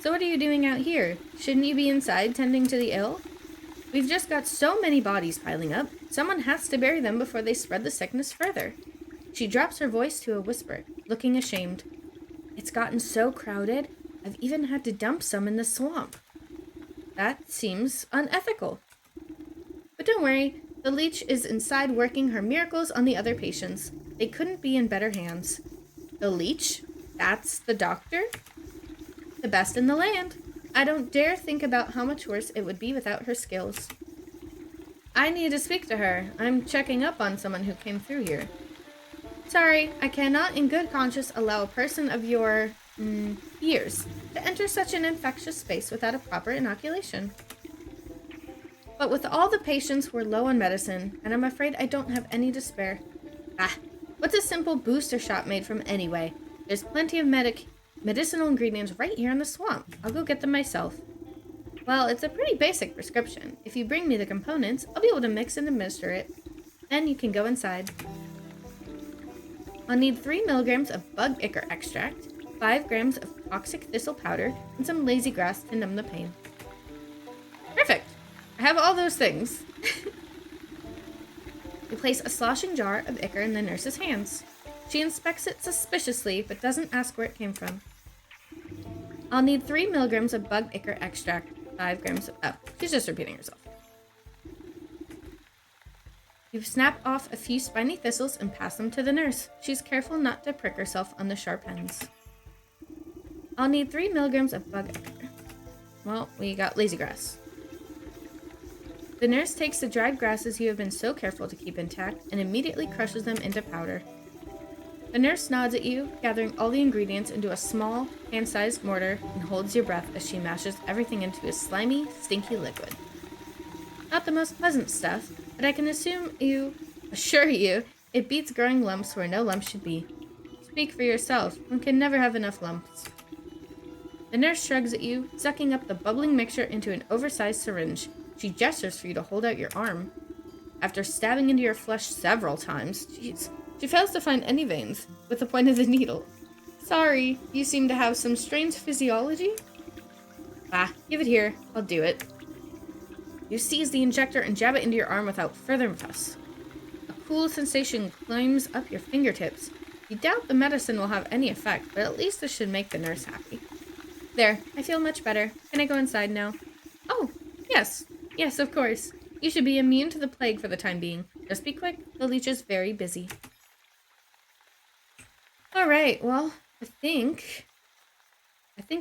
So what are you doing out here? Shouldn't you be inside tending to the ill? We've just got so many bodies piling up. Someone has to bury them before they spread the sickness further. She drops her voice to a whisper, looking ashamed. It's gotten so crowded, I've even had to dump some in the swamp. That seems unethical. But don't worry, the leech is inside working her miracles on the other patients. They couldn't be in better hands. The leech? That's the doctor? The best in the land. I don't dare think about how much worse it would be without her skills. I need to speak to her. I'm checking up on someone who came through here. Sorry, I cannot in good conscience allow a person of your, years to enter such an infectious space without a proper inoculation. But with all the patients, we're low on medicine, and I'm afraid I don't have any to spare. Ah, what's a simple booster shot made from anyway? There's plenty of medicinal ingredients right here in the swamp. I'll go get them myself. Well, it's a pretty basic prescription. If you bring me the components, I'll be able to mix and administer it. Then you can go inside. I'll need 3 milligrams of bug ichor extract, 5 grams of toxic thistle powder, and some lazy grass to numb the pain. Perfect! I have all those things. We place a sloshing jar of ichor in the nurse's hands. She inspects it suspiciously, but doesn't ask where it came from. I'll need 3 milligrams of bug ichor extract, 5 grams of... Oh, she's just repeating herself. You snap off a few spiny thistles and pass them to the nurse. She's careful not to prick herself on the sharp ends. I'll need 3 milligrams of bug ichor. Well, we got lazy grass. The nurse takes the dried grasses you have been so careful to keep intact and immediately crushes them into powder. The nurse nods at you, gathering all the ingredients into a small, hand-sized mortar, and holds your breath as she mashes everything into a slimy, stinky liquid. Not the most pleasant stuff, but I can assure you, it beats growing lumps where no lumps should be. Speak for yourself, one can never have enough lumps. The nurse shrugs at you, sucking up the bubbling mixture into an oversized syringe. She gestures for you to hold out your arm. After stabbing into your flesh several times, she fails to find any veins with the point of the needle. Sorry, you seem to have some strange physiology? Ah, give it here. I'll do it. You seize the injector and jab it into your arm without further fuss. A cool sensation climbs up your fingertips. You doubt the medicine will have any effect, but at least this should make the nurse happy. There, I feel much better. Can I go inside now? Oh, yes. Yes, of course. You should be immune to the plague for the time being. Just be quick. The leech is very busy. All right, well, I think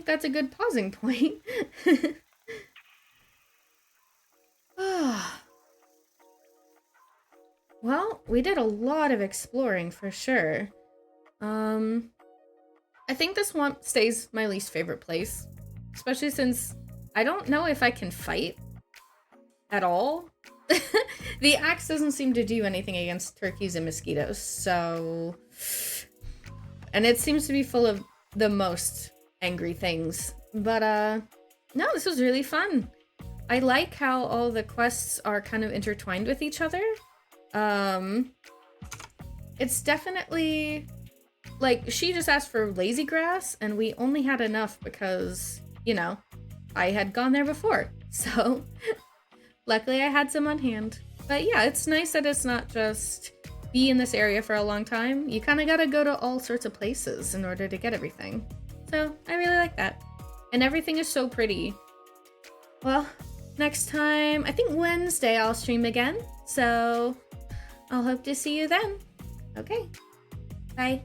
that's a good pausing point. Well, we did a lot of exploring for sure. I think the swamp stays my least favorite place, especially since I don't know if I can fight at all. The axe doesn't seem to do anything against turkeys and mosquitoes, so... And it seems to be full of the most angry things. But, no, this was really fun. I like how all the quests are kind of intertwined with each other. It's definitely... Like, she just asked for lazy grass, and we only had enough because, you know, I had gone there before. So, luckily I had some on hand. But yeah, it's nice that it's not just be in this area for a long time. You kind of gotta go to all sorts of places in order to get everything. So, I really like that. And everything is so pretty. Well, next time, I think Wednesday I'll stream again. So, I'll hope to see you then. Okay. Bye.